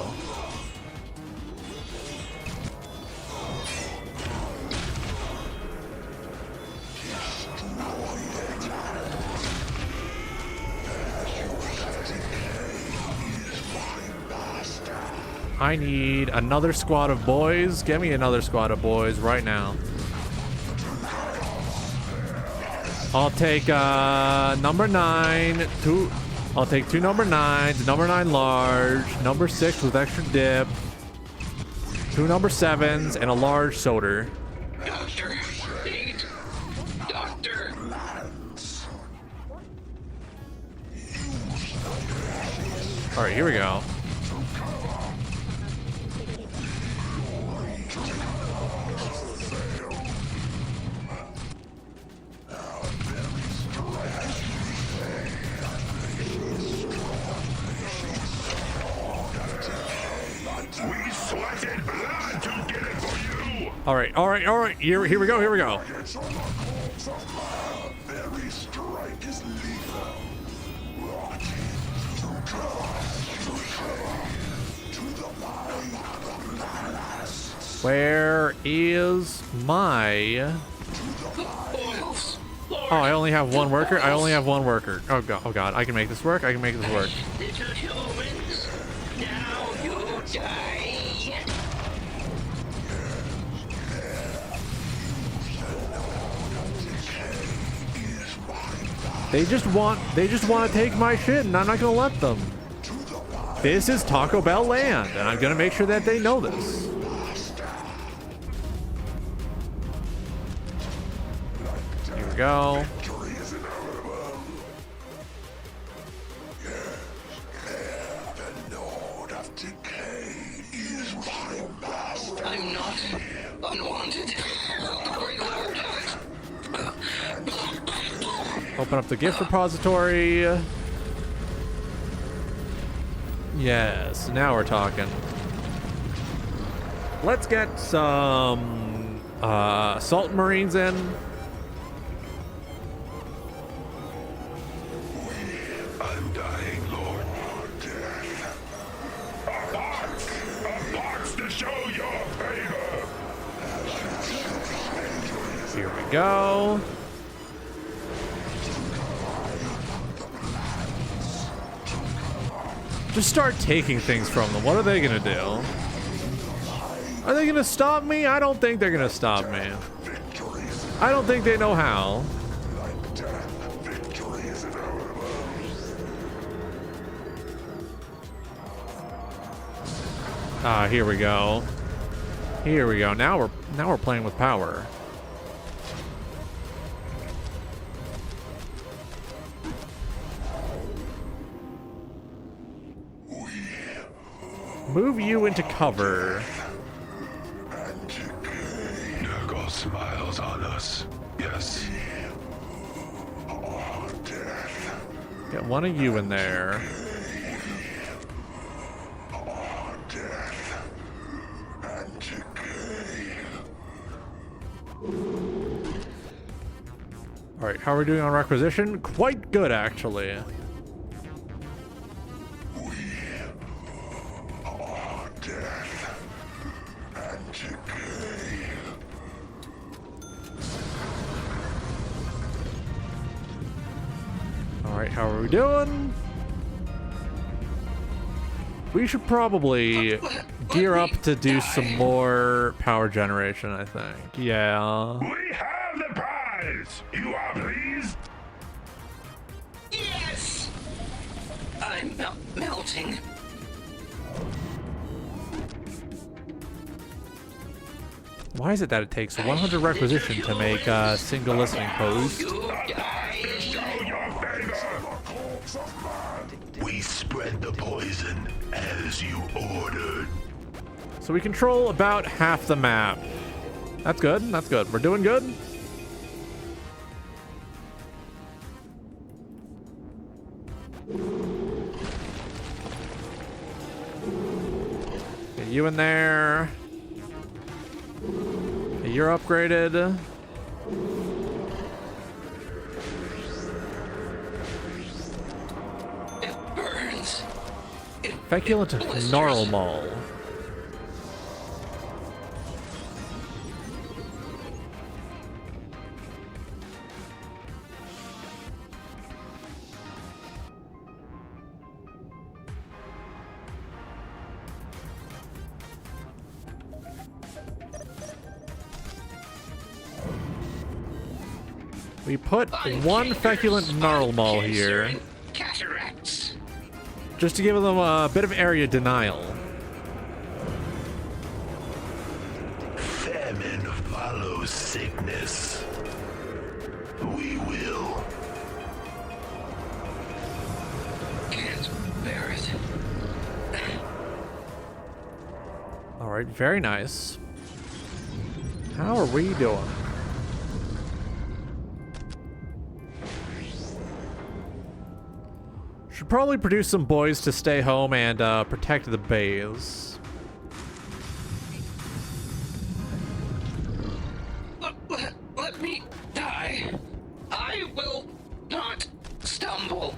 I need another squad of boys. Get me another squad of boys right now. I'll take number 9, I'll take 2 number 9s, number 9 large, number 6 with extra dip, 2 number 7s, and a large soda. Doctor. Need doctor. Alright, here we go. We sweated blood to get it for you. Alright. Here we go. Very strike is lethal. Where is my... Oils. Oh, I only have one worker? Oh god, I can make this work. Little humans. Now you die. They just want to take my shit, and I'm not gonna let them. This is Taco Bell land, and I'm gonna make sure that they know this. Here we go. I'm not unwanted. Reload. Open up the gift repository. Yes, now we're talking. Let's get some salt marines in. I'm dying, Lord. A box to show your favor. Here we go. Just start taking things from them. What are they gonna do? Are they gonna stop me? I don't think they're gonna stop me. I don't think they know how. Ah, here we go. Here we go. Now we're playing with power. Move you into cover. Nurgle smiles on us. Yes. Get one of you in there. Alright, how are we doing on requisition? Quite good, actually. Alright, how are we doing? We should probably gear up to do some more power generation, I think. Yeah. We have the prize. You are pleased? Yes! I'm melting. Why is it that it takes 100 requisition to make a single listening post? You die. Show your favor. We spread the poison as you ordered. So we control about half the map. That's good. That's good. We're doing good. Get you in there. Okay, you're upgraded. It burns. Feculent Gnarlmaul. We put one Feculent Gnarlmaul here, Cataracts. just to give them a bit of area denial. Famine follows sickness. We will. Can't bear it. All right, very nice. How are we doing? Should probably produce some boys to stay home and protect the base. Let me die. I will not stumble.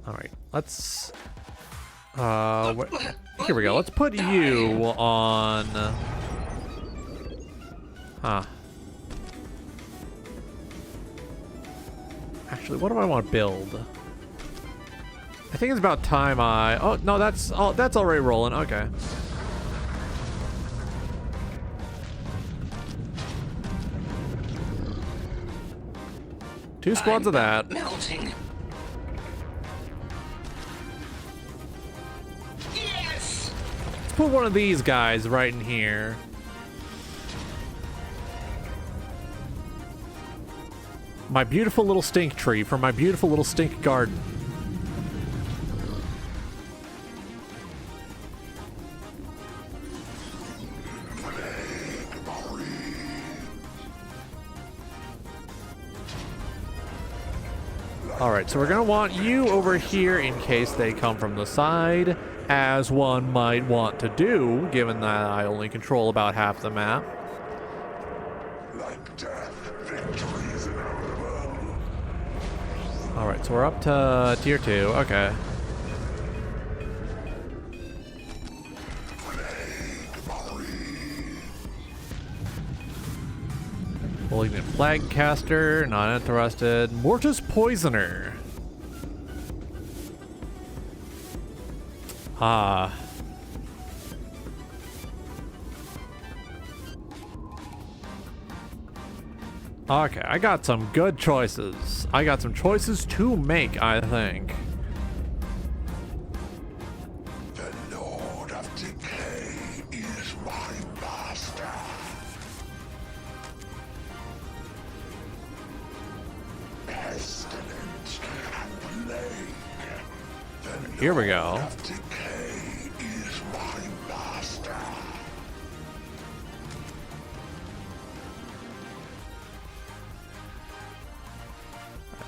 All right, let's. Here we go. Let's put you on. Huh. Actually, what do I want to build? I think it's about time I. Oh no, that's already rolling. Okay. Two squads of that. Melting. Yes. Let's put one of these guys right in here. My beautiful little stink tree from my beautiful little stink garden. Alright, so we're gonna want you over here in case they come from the side, as one might want to do, given that I only control about half the map. Like death, victory is inevitable. Alright, so we're up to tier 2, okay. Malignant Flagcaster, not interested. Mortis Poisoner. Ah. Okay, I got some good choices. I got some choices to make, I think. The Lord of Decay is my master. Pestilence and plague. Here we go. Of Decay is my master.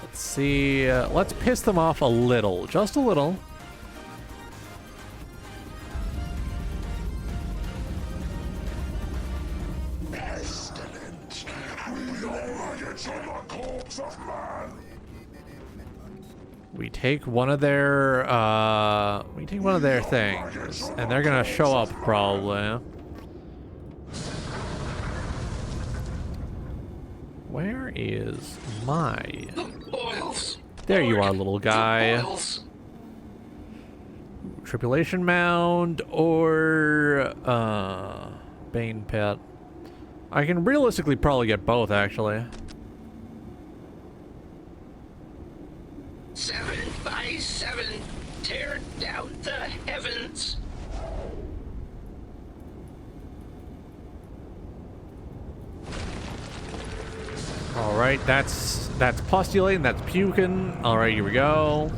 Let's see. Let's piss them off a little. Just a little. Pestilence and plague on the corpse of man. We take one of their things, and they're gonna show up probably. Where is my? Boils. There you are, little guy. Boils. Tripulation Mound or Bane Pit. I can realistically probably get both, actually. 7 by 7, tear down the heavens. All right, that's postulating, that's puking. All right, here we go.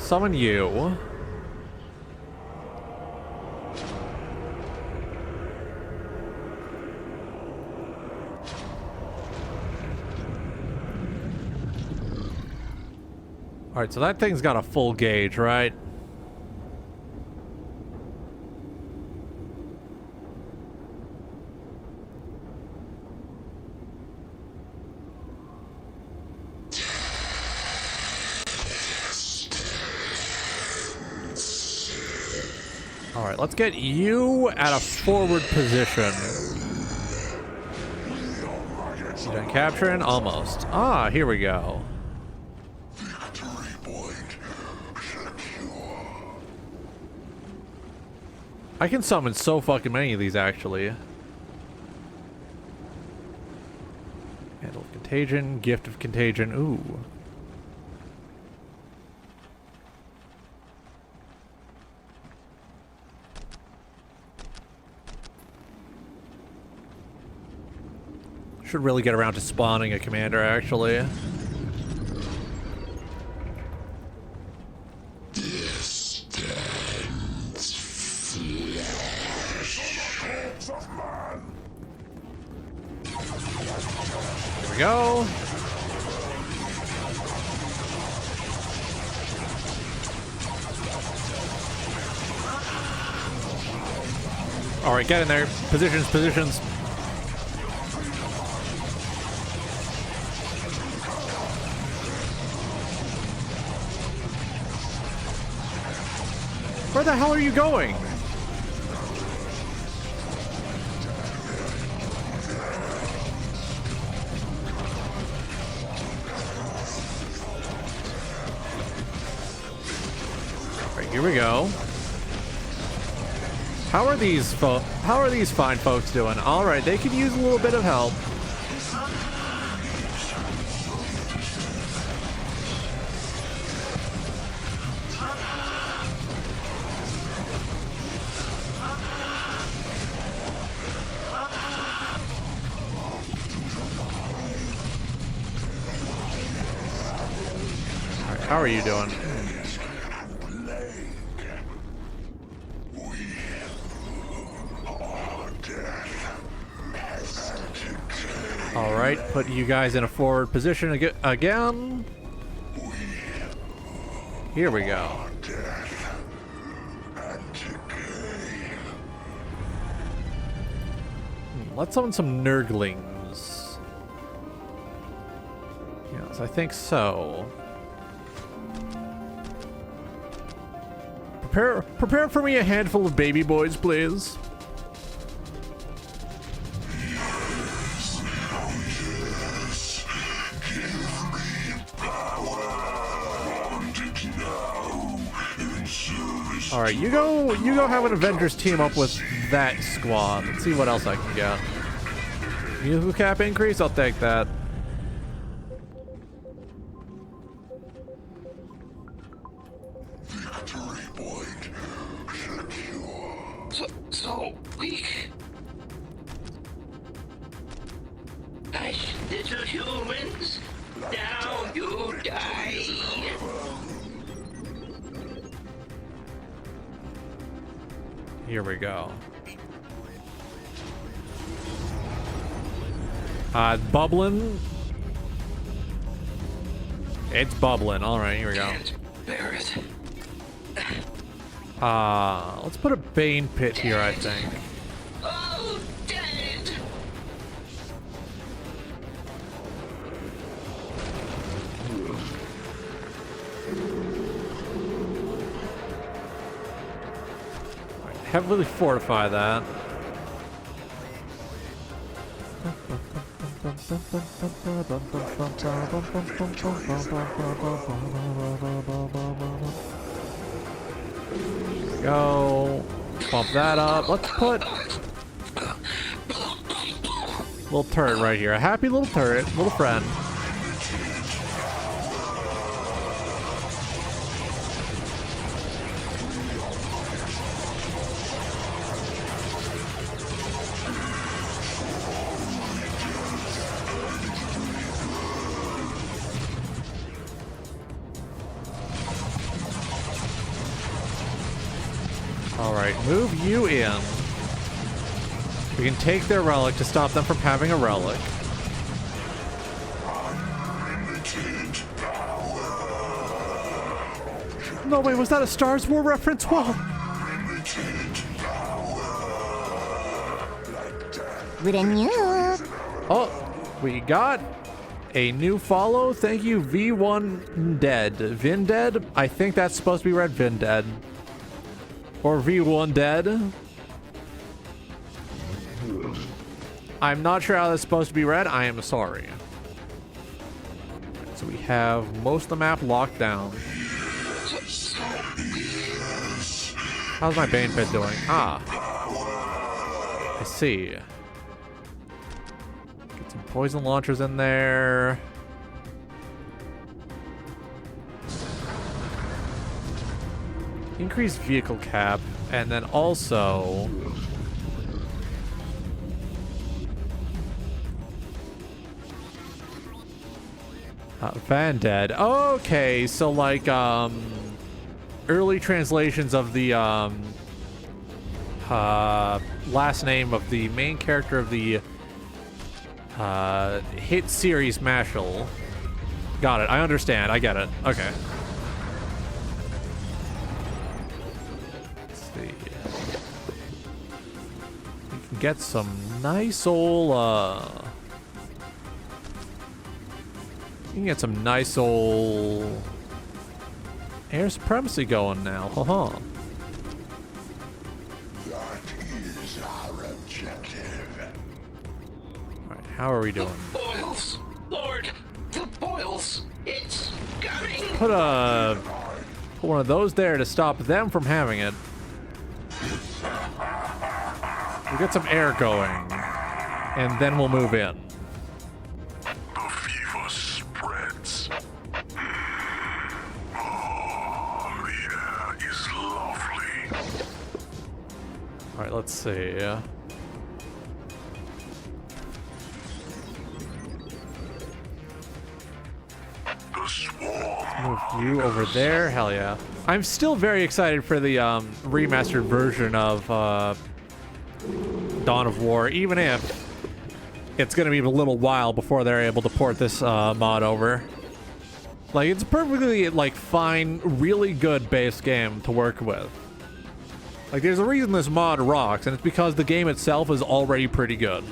summon you. Alright, so that thing's got a full gauge, right? Alright, let's get you at a forward position. You done capturing? Almost. Ah, here we go. I can summon so fucking many of these, actually. Handle of Contagion, Gift of Contagion, ooh. Should really get around to spawning a commander, actually. Here we go. All right, get in there. Positions, positions. Where the hell are you going? Here we go. How are these fine folks doing? All right, they could use a little bit of help. All right, how are you doing? Alright, put you guys in a forward position again. Here we go. Let's summon some nerdlings. Yes, I think so. Prepare for me a handful of baby boys, please. All right, you go have an Avengers team up with that squad. Let's see what else I can get. Musical cap increase? I'll take that. Victory point secure. So weak. Nice little humans. Now you die. Here we go. Bubbling. It's bubbling. All right, here we go. Can't bear it. Let's put a Bane pit here, I think. Oh, dead. Heavily fortify that. Go. Bump that up. Let's put a little turret right here. A happy little turret. Little friend. Alright, move you in. We can take their relic to stop them from having a relic. No, wait, was that a Star Wars reference? Whoa! With a new. Oh, we got a new follow. Thank you, V1 Dead. Vin Dead? I think that's supposed to be read Vin Dead. Or V1 Dead. I'm not sure how that's supposed to be read. I am sorry. So we have most of the map locked down. How's my Bane Pit doing? Ah. I see. Get some poison launchers in there. Increase vehicle cap, and then also Van Dead. Okay, so like early translations of the last name of the main character of the hit series Mashal. Got it. I understand. I get it. Okay. Let's see. We can get some nice old you can get some nice old air supremacy going now. Haha. That is our objective. Alright, how are we doing? Boils! Lord, the boils! It's coming! Put one of those there to stop them from having it. We'll get some air going, and then we'll move in. The fever spreads. Oh, the air is lovely. Alright, let's see. The swarm. Move you over there. Hell yeah. I'm still very excited for the remastered version of Dawn of War, even if it's going to be a little while before they're able to port this mod over. Like, it's a perfectly, like, fine, really good base game to work with. Like, there's a reason this mod rocks, and it's because the game itself is already pretty good.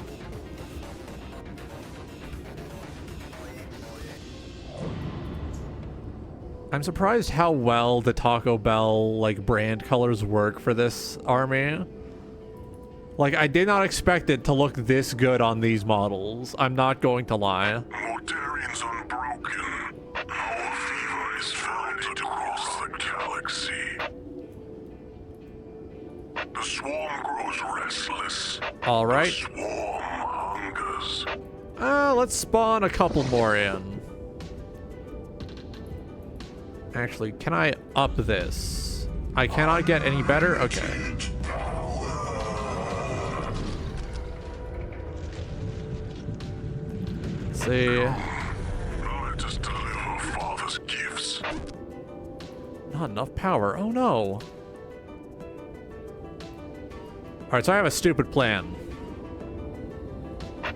I'm surprised how well the Taco Bell, like, brand colors work for this army. Like, I did not expect it to look this good on these models. I'm not going to lie. Mortarians unbroken. Our fever is felt across the galaxy. The swarm grows restless. Alright. The swarm hungers. Let's spawn a couple more in. Actually, can I up this? I cannot get any better? Okay. Let's see. Let us deliver Father's gifts. Not enough power. Oh no. Alright, so I have a stupid plan.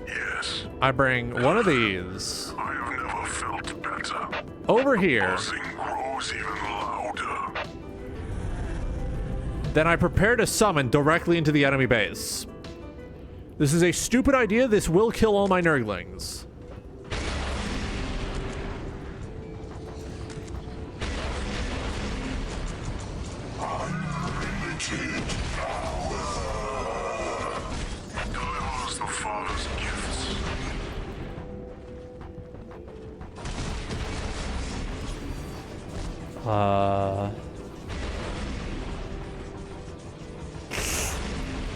Yes, I bring one of these I have never felt better. over here. Buzzing grows even louder. Then I prepare to summon directly into the enemy base. This is a stupid idea. This will kill all my Nurglings. Delivers the Father's gifts.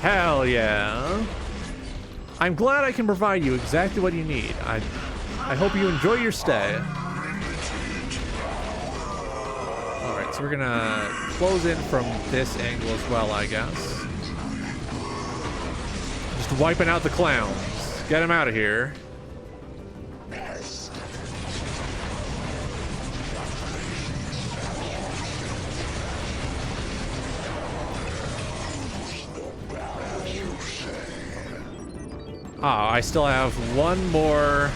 Hell yeah. I'm glad I can provide you exactly what you need. I hope you enjoy your stay. Alright, so we're gonna close in from this angle as well, I guess. Just wiping out the clowns. Get him out of here. Ah, I still have one more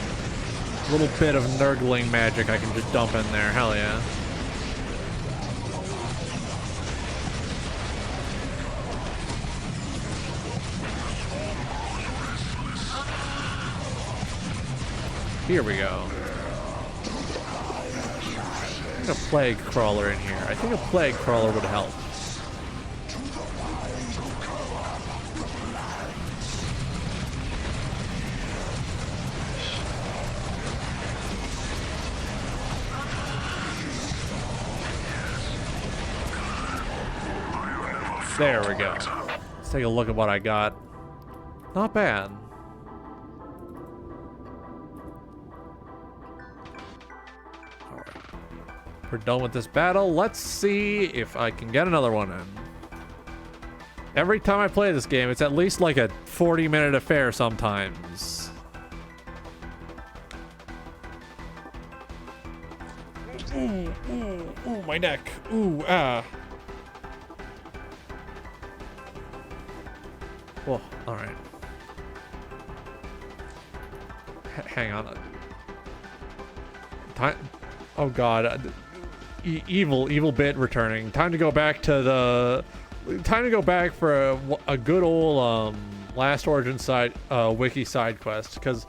little bit of nurgling magic I can just dump in there. Hell yeah. Here we go. I think a plague crawler in here. I think a plague crawler would help. There we go. Let's take a look at what I got. Not bad. Alright. We're done with this battle. Let's see if I can get another one in. Every time I play this game, it's at least like a 40-minute affair sometimes. Ooh, ooh, ooh, my neck. Ooh, ah. Whoa, alright. Hang on. Time. Oh god. Evil bit returning. Time to go back to the. Time to go back for a good old Last Origin side wiki side quest, because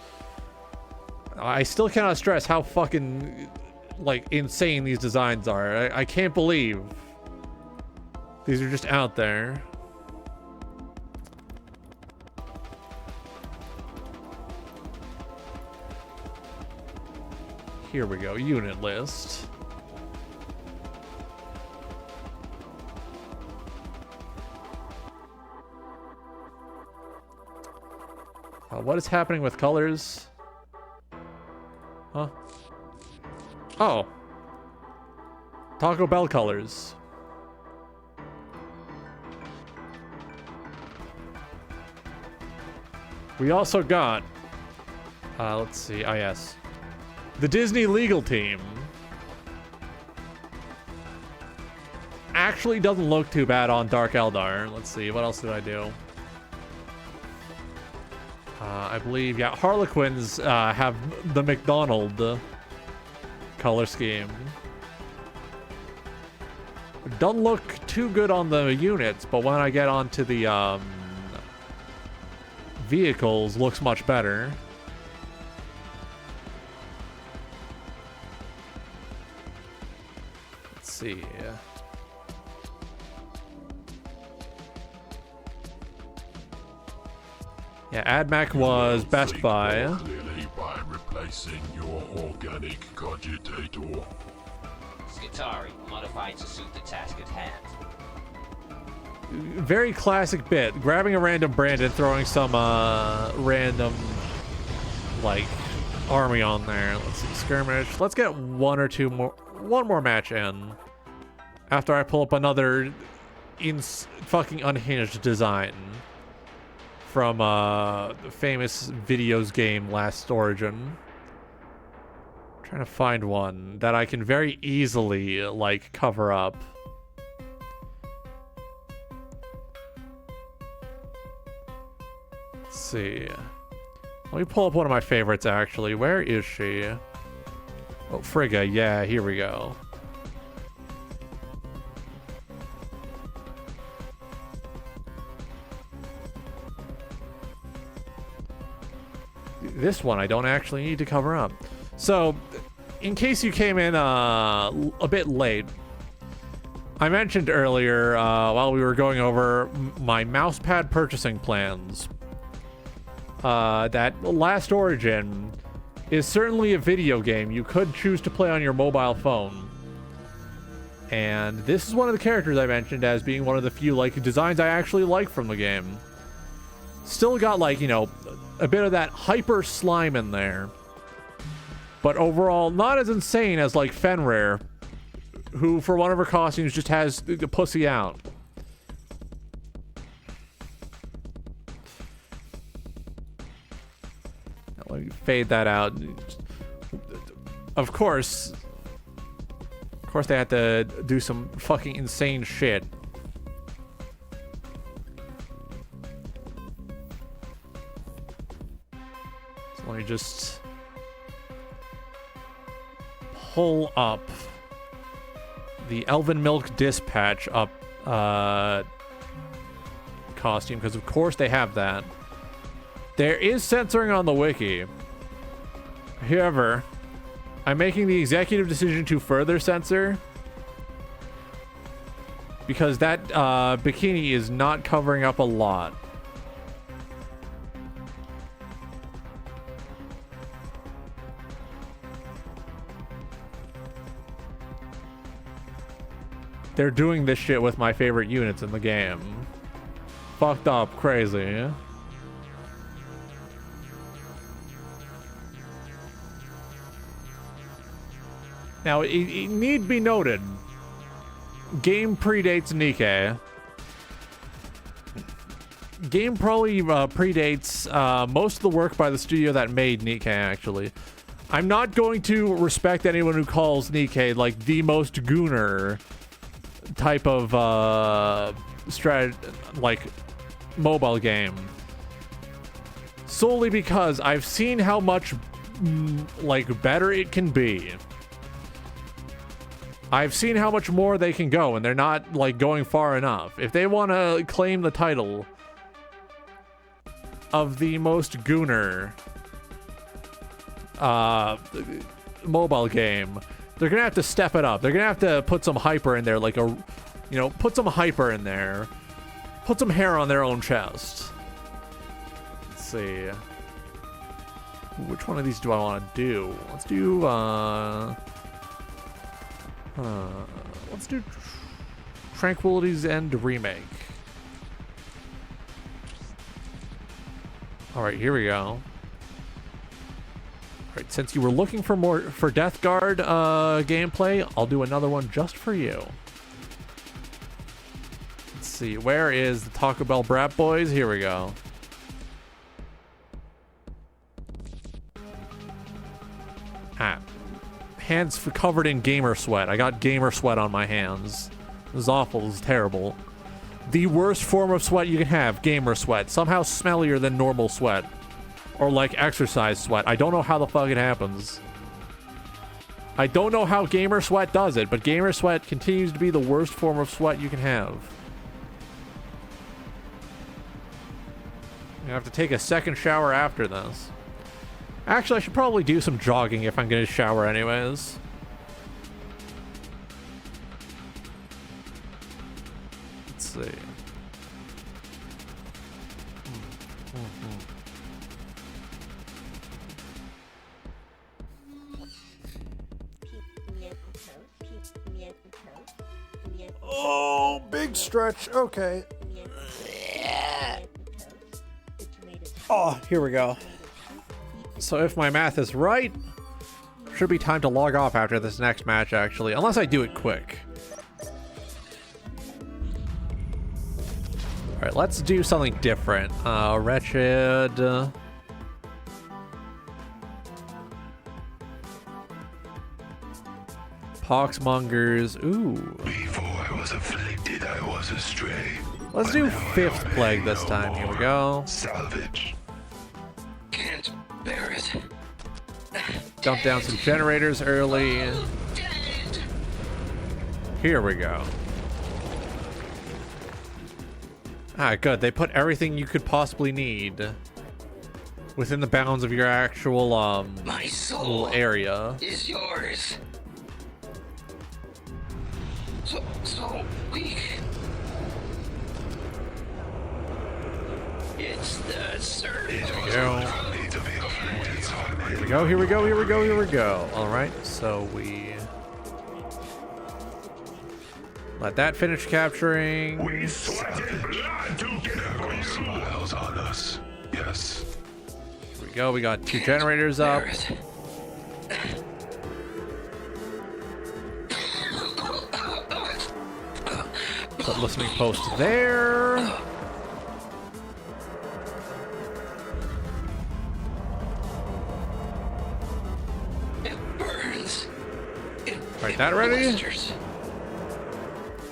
I still cannot stress how fucking like insane these designs are. I can't believe these are just out there. Here we go, unit list. What is happening with colors? Huh? Oh. Taco Bell colors. We also got, let's see, oh yes. The Disney legal team actually doesn't look too bad on Dark Eldar. Let's see, what else did I do? I believe, yeah, Harlequins have the McDonald color scheme. Doesn't look too good on the units, but when I get onto the vehicles, looks much better. Let's see. Yeah, AdMac was Best Buy. Clearly by replacing your organic cogitator. Skitari, modified to suit the task at hand. Very classic bit. Grabbing a random brand and throwing some random, like, army on there. Let's see, skirmish. Let's get one more match in. After I pull up another fucking unhinged design from the famous videos game Last Origin. Trying to find one that I can very easily, like, cover up. Let's see. Let me pull up one of my favorites, actually. Where is she? Oh, Frigga. Yeah, here we go. This one I don't actually need to cover up. So, in case you came in a bit late, I mentioned earlier while we were going over my mousepad purchasing plans that Last Origin is certainly a video game you could choose to play on your mobile phone. And this is one of the characters I mentioned as being one of the few like designs I actually like from the game. Still got, like, you know, a bit of that hyper slime in there. But overall, not as insane as, like, Fenrir, who, for one of her costumes, just has the pussy out. Now, let me fade that out. Of course they had to do some fucking insane shit. just pull up the Elven Milk Dispatch up costume, because of course they have that. There is censoring on the wiki. However, I'm making the executive decision to further censor because that bikini is not covering up a lot. They're doing this shit with my favorite units in the game. Fucked up, crazy. Now, it need be noted, game predates Nikke. Game probably predates most of the work by the studio that made Nikke, actually. I'm not going to respect anyone who calls Nikke, like, the most gooner type of, like, mobile game. Solely because I've seen how much, like, better it can be. I've seen how much more they can go, and they're not, like, going far enough. If they want to claim the title of the most gooner mobile game, they're gonna have to step it up. They're gonna have to put some hyper in there, like a, you know, put some hyper in there. Put some hair on their own chest. Let's see. Which one of these do I want to do? Let's do, let's do Tranquility's End Remake. Alright, here we go. Alright, since you were looking for more for Death Guard gameplay, I'll do another one just for you. Let's see, where is the Taco Bell Brat Boys? Here we go. Hands covered in gamer sweat. I got gamer sweat on my hands. It was awful. It was terrible. The worst form of sweat you can have, gamer sweat. Somehow smellier than normal sweat. Or like exercise sweat. I don't know how the fuck it happens. I don't know how gamer sweat does it, but gamer sweat continues to be the worst form of sweat you can have. I have to take a second shower after this. Actually, I should probably do some jogging if I'm gonna shower anyways. Let's see. Oh, big stretch. Okay. Oh, here we go. So if my math is right, should be time to log off after this next match, actually. Unless I do it quick. Alright, let's do something different. Wretched. Poxmongers. Ooh. Before I was afflicted, I was astray. Let's do Fifth Plague this time. Here we go. Salvage. Can't bear it. Dump down some generators early. Dead. Here we go. Ah, good. They put everything you could possibly need within the bounds of your actual My soul little area. is yours. So weak. It's the circle. Here we go. Need to be afflicted, so I made Here we go. Here we go. Here we go. Here we go. All right. So we let that finish capturing. We sweated blood to get a smiles on us. Yes. Here we go. We got two generators up. Bear it. Put listening post there. It burns. All right, that ready? Blisters.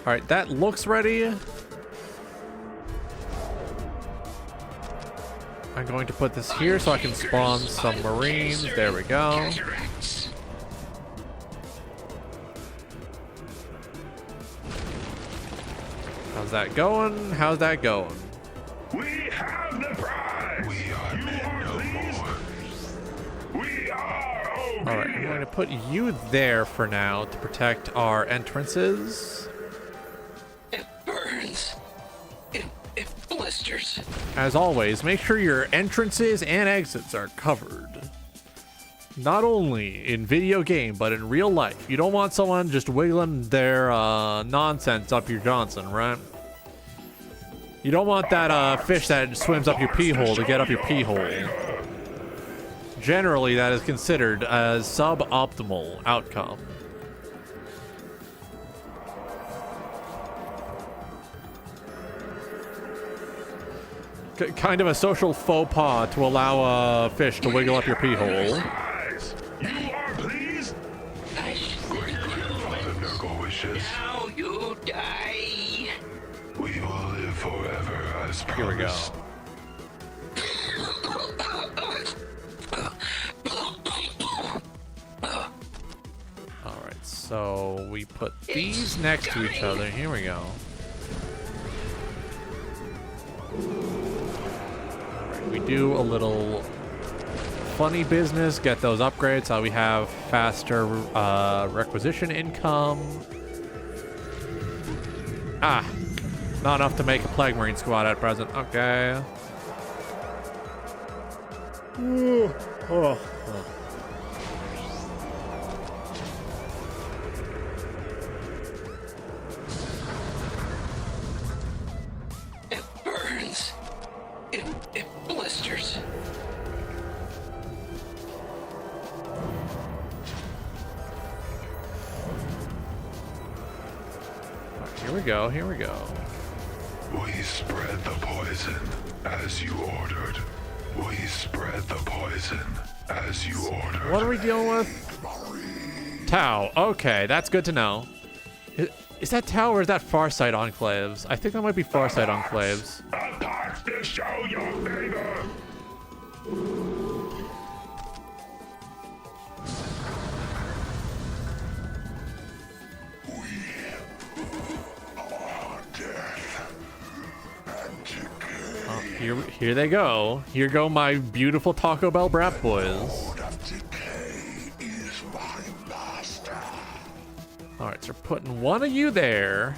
All right, that looks ready. All I'm going to put this here so I can spawn some marines. There we go. Cataracts. How's that going? How's that going? We have the prize. We are men no more. We are obedient. Alright, I'm going to put you there for now to protect our entrances. It burns. It blisters. As always, make sure your entrances and exits are covered. Not only in video game, but in real life. You don't want someone just wiggling their nonsense up your Johnson, right? You don't want that fish that swims up your pee hole to get up your pee hole. Generally, that is considered a suboptimal outcome. Kind of a social faux pas to allow a fish to wiggle up your pee hole. You are pleased? Great grandfather Nurgle wishes. Now you die. We will live forever as promised. Here we go. Alright, so we put these next to each other. Here we go. Alright, we do a little funny business, get those upgrades so we have faster requisition income. Ah, not enough to make a Plague Marine squad at present. Okay. It burns. It blisters. Here we go, here we go. We spread the poison as you ordered. We spread the poison as you ordered. What are we dealing with? Tau. Okay, that's good to know. Is that Tau or is that Farsight Enclaves? I think that might be Farsight Enclaves. Attack to show your favor. Here they go. Here go my beautiful Taco Bell brat boys. Alright, so we're putting one of you there.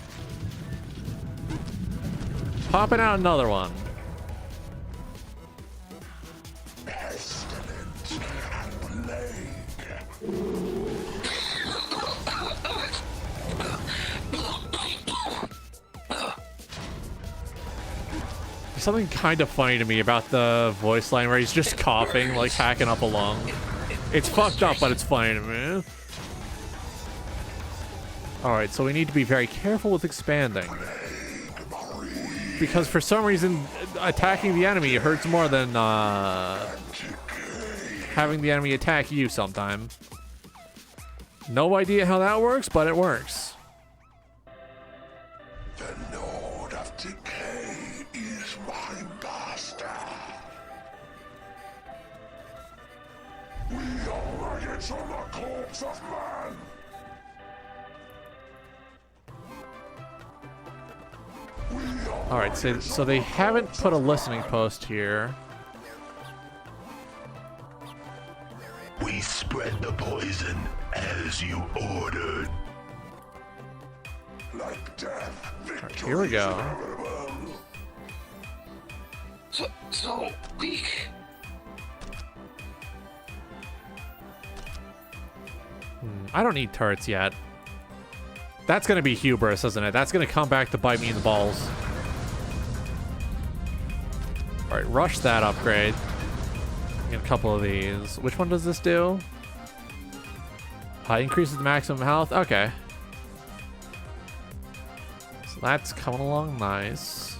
Popping out another one. There's something kind of funny to me about the voice line where he's just coughing, like hacking up a lung. It's fucked up, but it's funny to me. Alright, so we need to be very careful with expanding. Because for some reason, attacking the enemy hurts more than having the enemy attack you sometime. No idea how that works, but it works. The Lord of Decay is my master. We are maggots on the corpse of man. Alright, so they haven't put a listening post here. We spread the poison as you ordered. Like death, Alright, here we go. So weak. I don't need turrets yet. That's gonna be hubris, isn't it? That's gonna come back to bite me in the balls. Alright, rush that upgrade. Get a couple of these. Which one does this do? Increases the maximum health? Okay. So that's coming along nice.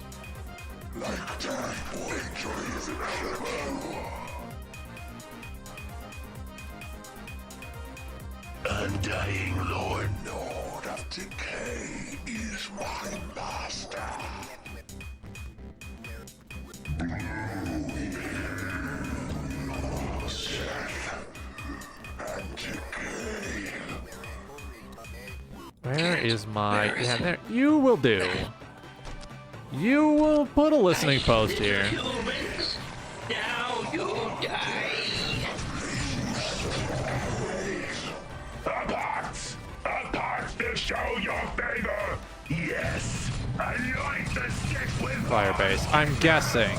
Undying Lord of Decay is my master. is my... Yeah, there. You will do. You will put a listening post here. Humans, now you die. Apart to show your favor. Yes, anoint the sick with Firebase. I'm guessing.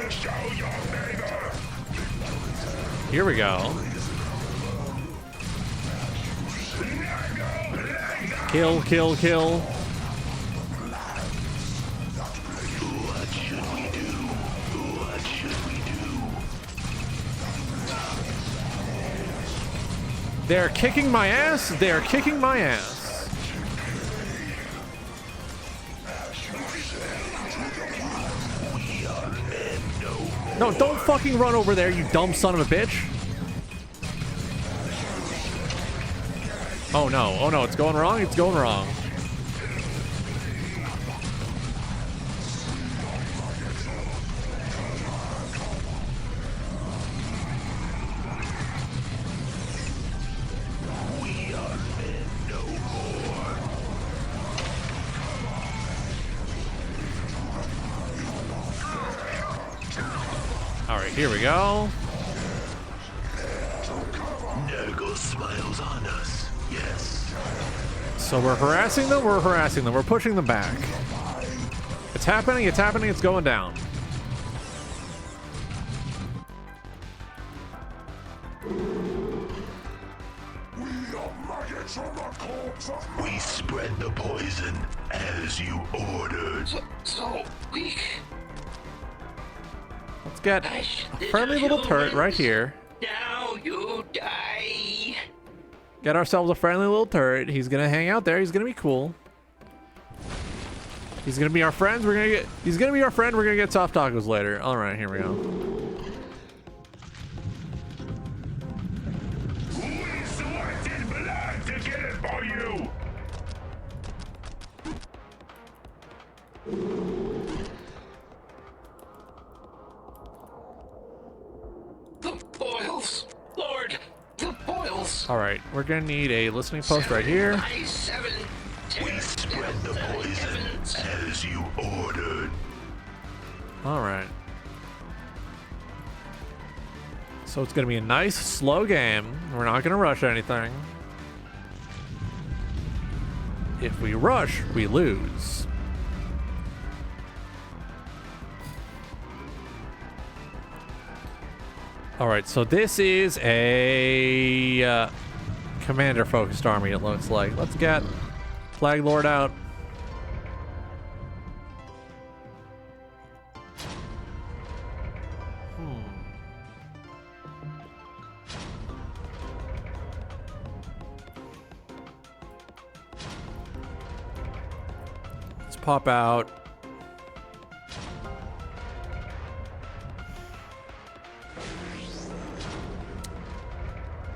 to show your favor. Here we go. Kill, kill, kill. What should we do? What should we do? They're kicking my ass. They're kicking my ass. No, don't fucking run over there, you dumb son of a bitch. Oh no, it's going wrong, it's going wrong. We are men no more. Alright, here we go. Nurgle smiles on us. Yes. So we're harassing them, we're pushing them back. It's happening, it's going down. We spread the poison as you ordered. So weak. Let's get Hush, a friendly little turret right here. Now you die. Get ourselves a friendly little turret. He's gonna hang out there, he's gonna be cool. He's gonna be our friends, he's gonna be our friend, we're gonna get soft tacos later. Alright, here we go. We sweated blood to get it for you. The boils. Lord, the boils. Alright, we're gonna need a listening post right here. I-7. We spread the poison as you ordered. Alright. So it's gonna be a nice, slow game. We're not gonna rush anything. If we rush, we lose. Alright, so this is a commander-focused army, it looks like. Let's get Flag Lord out. Let's pop out.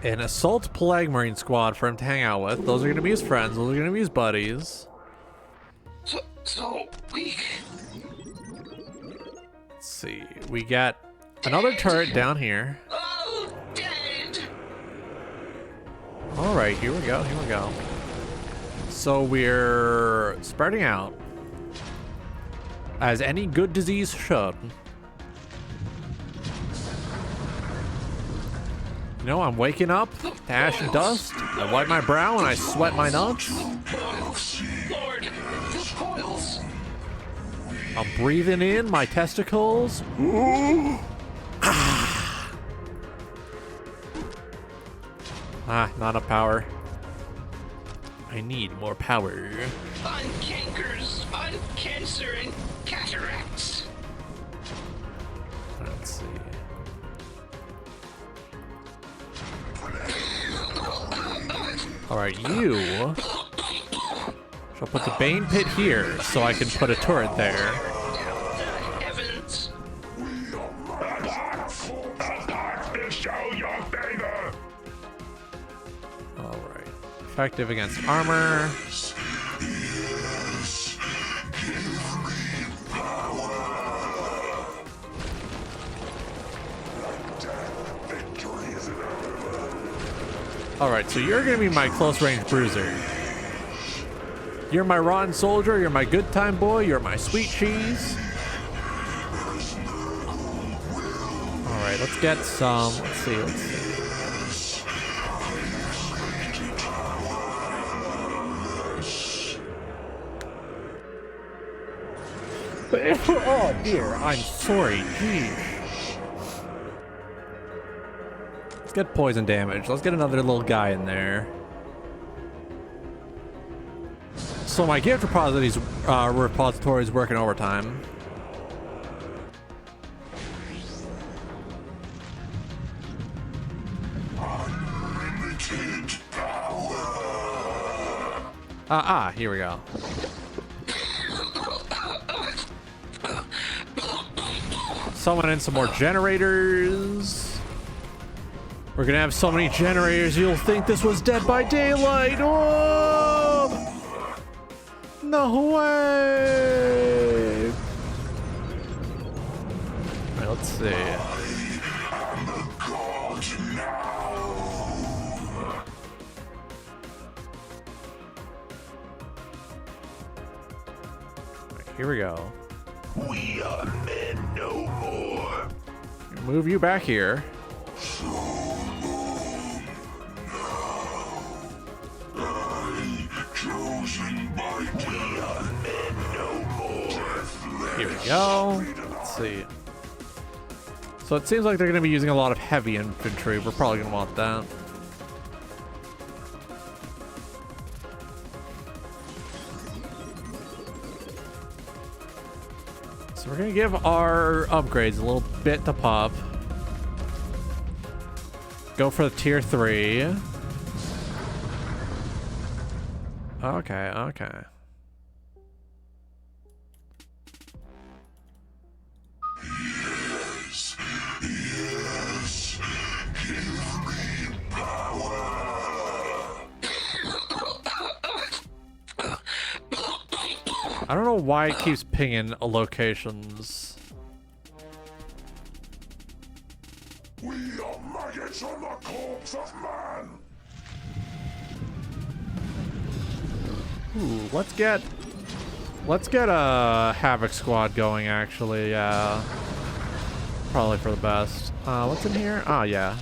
An assault plague marine squad for him to hang out with. Those are going to be his friends. Those are going to be his buddies. So weak. Let's see. We got another turret down here. Oh, dead. All right, here we go. Here we go. So we're spreading out, as any good disease should. You know, I'm waking up to ash and dust. I wipe my brow and I sweat my nuts. Boils. Lord, the boils. I'm breathing in my testicles. Not enough power. I need more power. On cankers, on cancer and cataracts. Let's see. Alright, you shall put the Bane Pit here so I can put a turret there. Heavens. Apart to show your favor. Alright. Effective against armor. Give me power. Alright, so you're gonna be my close-range bruiser. You're my rotten soldier, you're my good time boy, you're my sweet cheese. Alright, let's get some. Let's see. Oh dear, I'm sorry. Jeez. Let's get poison damage. Let's get another little guy in there. So my gift repository is working overtime. Here we go. Summon in some more generators. We're gonna have so many generators, you'll think this was Dead by Daylight. Oh! No way! Alright, let's see. Here we go. We are men no more. Move you back here. So long now. I, chosen by we are men no more. Here we go. Let's see. So it seems like they're going to be using a lot of heavy infantry. We're probably going to want that. So we're gonna give our upgrades a little bit to pop. Go for the tier 3. Okay. Yes, give me power. I don't know why it keeps pinging locations. We are maggots on the corpse of man. Ooh, let's get a Havoc squad going, actually. Yeah, probably for the best. What's in here? Oh yeah,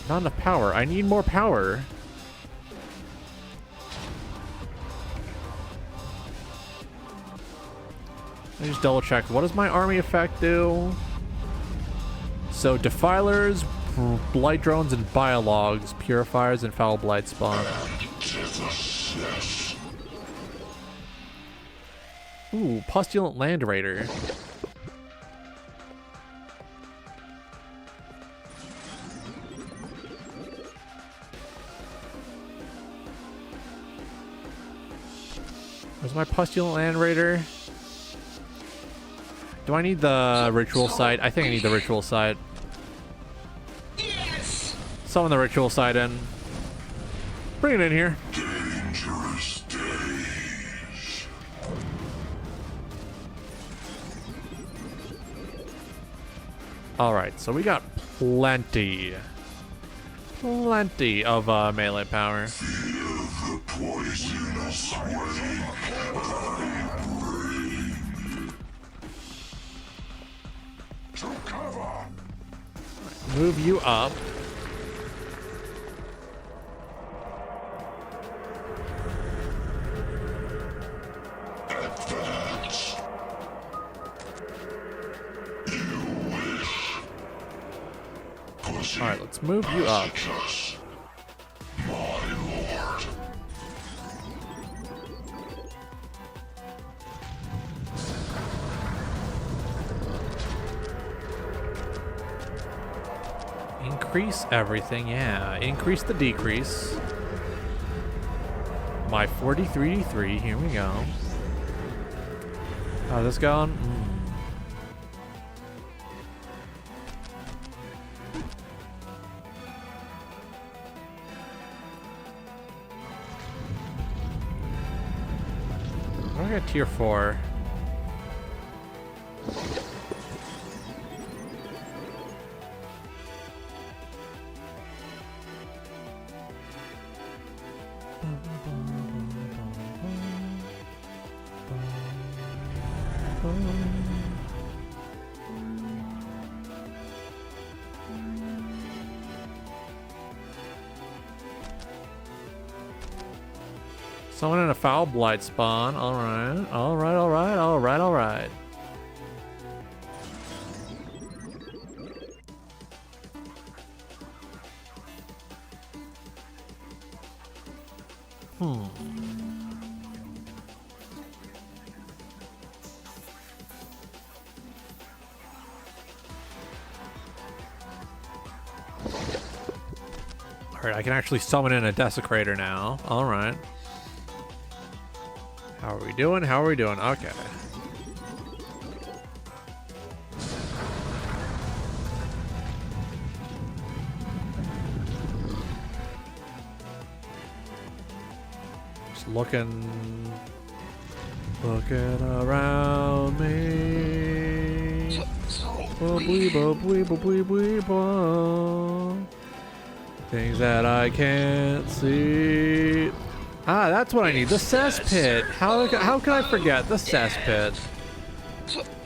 not enough power. I need more power. Let me just double check. What does my army effect do? So defilers, blight drones, and biologs, purifiers, and foul blight spawn. Ooh, Postulant Land Raider. Where's my Postulant Land Raider? Do I need the ritual site? I think I need the ritual site. Yes! Summon the ritual site in. Bring it in here. Dangerous days. Alright, so we got plenty of melee power. Feel the poisonous wave I bring. To cover. Move you up. Advance. You wish. Pussy. Alright, let's move you up. Just my lord. Increase everything, yeah. Increase the decrease. My 43D3, here we go. How's this going? I got tier 4. Someone in a foul blight spawn. Alright. Alright, alright, alright, alright. Alright, I can actually summon in a desecrator now. Alright. How are we doing? How are we doing? Okay. Just looking around me. Bubly, bubly, bubly, bubly, bubly. Things that I can't see. Ah, that's what I need. The cesspit. How can I forget the cesspit?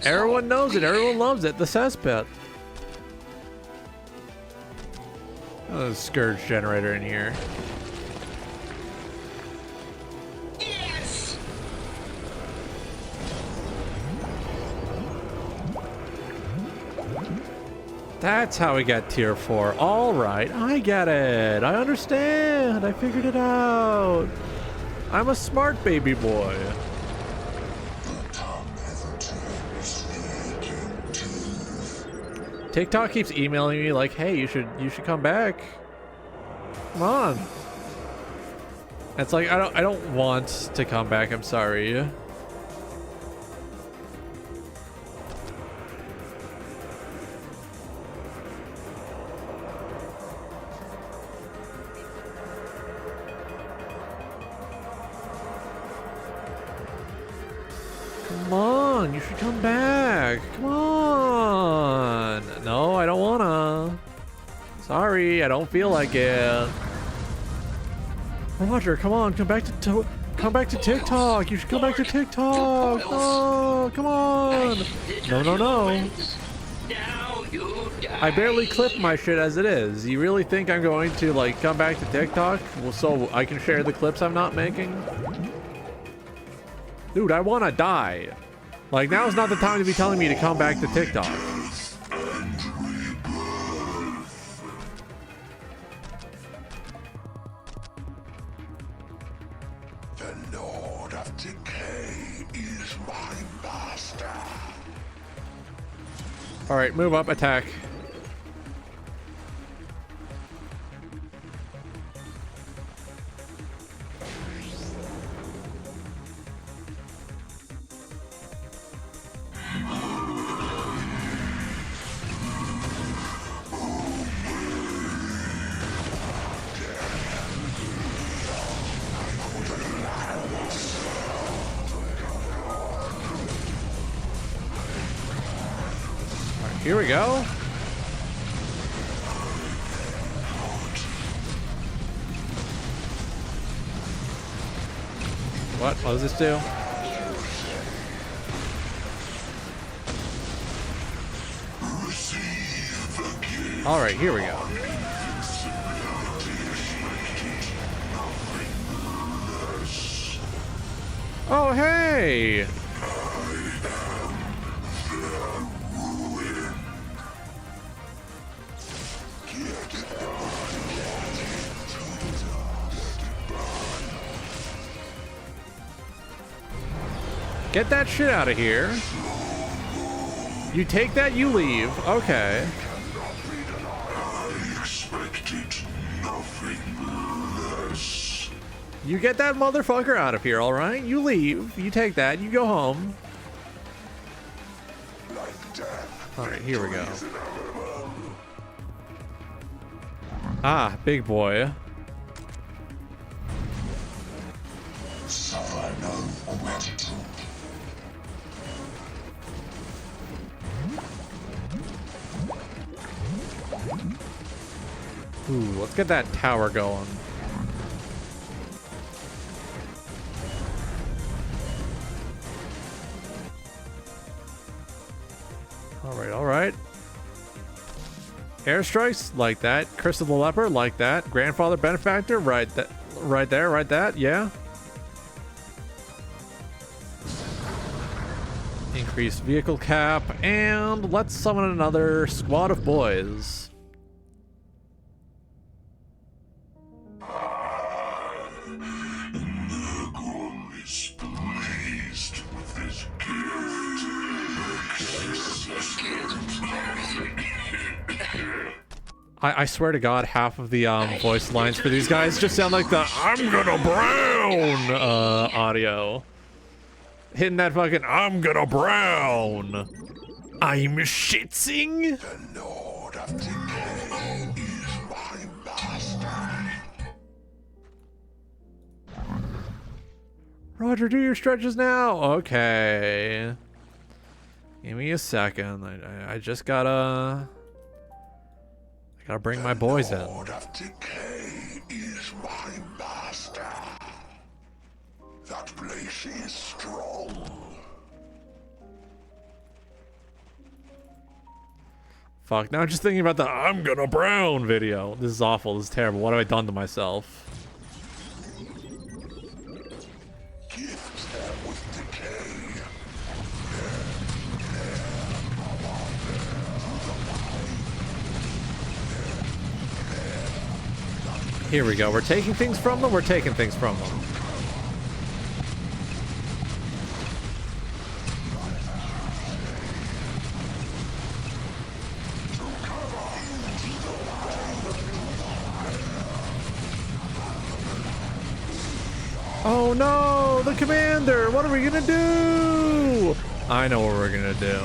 Everyone knows it. Everyone loves it. The cesspit. Oh, there's a scourge generator in here. Yes! That's how we get tier 4. All right, I get it. I understand. I figured it out. I'm a smart baby boy. TikTok keeps emailing me like, "Hey, you should come back. Come on." It's like I don't want to come back. I'm sorry. Come on, you should come back. Come on. No, I don't wanna. Sorry, I don't feel like it. Roger, come on, come back to TikTok. You should come back to TikTok. Oh, come on. No, no, no. Now you die. I barely clip my shit as it is. You really think I'm going to like come back to TikTok so I can share the clips I'm not making? Dude, I want to die. Like, now's not the time to be telling me to come back to TikTok. The Lord of Decay is my master. All right, move up, attack. Here we go. What does this do? All right, here we go. Oh, hey! Get that shit out of here. You take that, you leave. Okay. I expected nothing less. You get that motherfucker out of here, all right? You leave. You take that. You go home. Like death. All right, here we go. Ah, big boy. Suffer no gratitude. Ooh, let's get that tower going. Alright, alright. Airstrikes, like that. Curse of the Leper, like that. Grandfather Benefactor, right there, right that, yeah. Increased vehicle cap, and let's summon another squad of boys. Nurgle is pleased with this I swear to God, half of the voice lines for these guys just sound like the "I'm gonna brown" audio. Hitting that fucking "I'm gonna brown." I'm shitsing. The Lord of Decay is my master. Roger, do your stretches now. Okay. Give me a second. I just gotta bring my boys in. Lord of Decay is my master. That place is strong. Fuck, now I'm just thinking about the "I'm gonna brown" video. This is awful. This is terrible. What have I done to myself? Gift them with decay. Here we go. We're taking things from them. We're taking things from them. Oh no, the commander! What are we gonna do? I know what we're gonna do.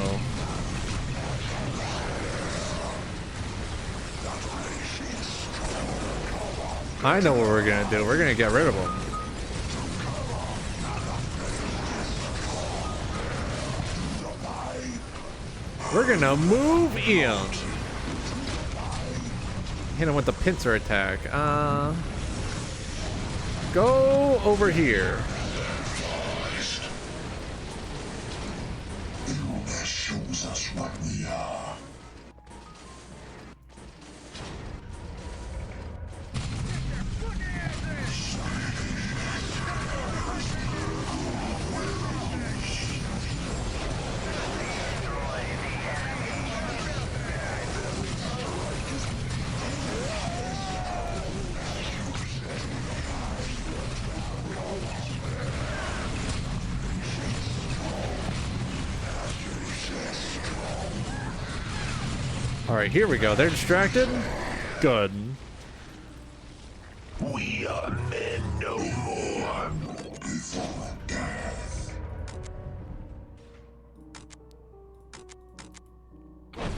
I know what we're gonna do. We're gonna get rid of him. We're gonna move in. Hit him with the pincer attack. Go over here. Illness shows us what we are. Alright, here we go. They're distracted. Good. We are men no more. Before death.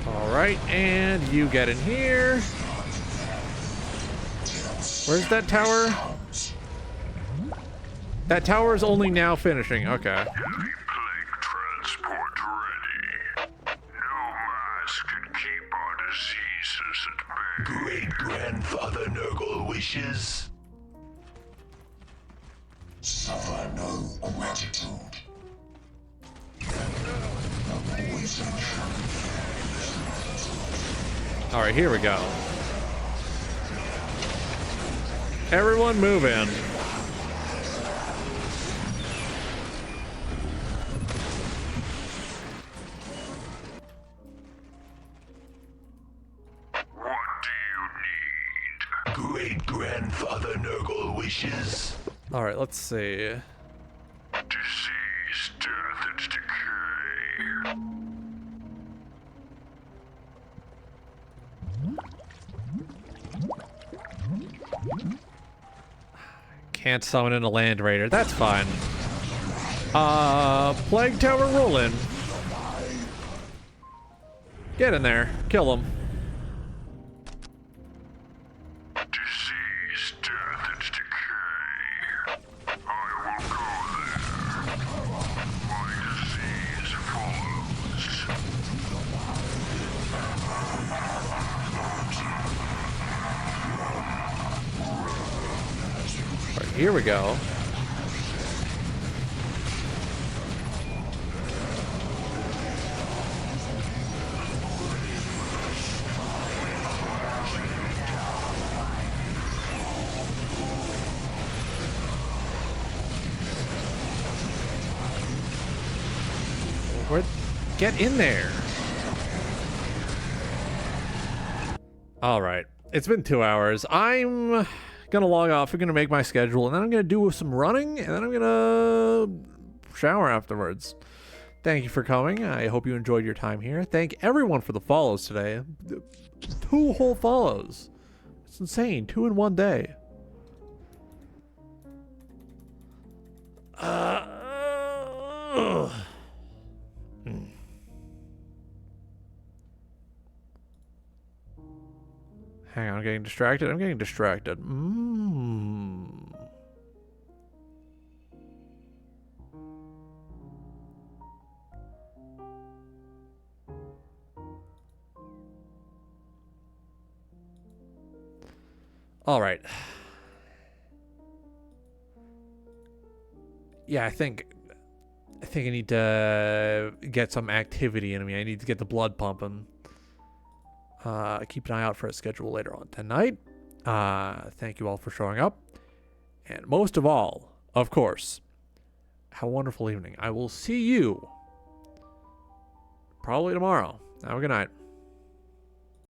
Alright, and you get in here. Where's that tower? That tower is only now finishing. Okay. Plague transport ready. No mask can keep our diseases at bay. Great-grandfather Nurgle wishes. Suffer no gratitude. Alright, here we go. Everyone move in. What do you need? Great-grandfather Nurgle wishes. Alright, let's see. Disease, death, and decay. Can't summon in a land raider. That's fine. Plague tower roll in. Get in there. Kill him. Disease, death, and decay. I will go there. My disease follows. Alright, here we go. Get in there. All right. It's been 2 hours. I'm gonna log off. I'm gonna make my schedule, and then I'm gonna do some running, and then I'm gonna shower afterwards. Thank you for coming. I hope you enjoyed your time here. Thank everyone for the follows today. 2 whole follows. It's insane. 2 in 1 day. Hang on, I'm getting distracted. I'm getting distracted. All right. Yeah, I think I need to get some activity in me. I need to get the blood pumping. Keep an eye out for a schedule later on tonight. Thank you all for showing up. And most of all, of course, have a wonderful evening. I will see you probably tomorrow. Have a good night.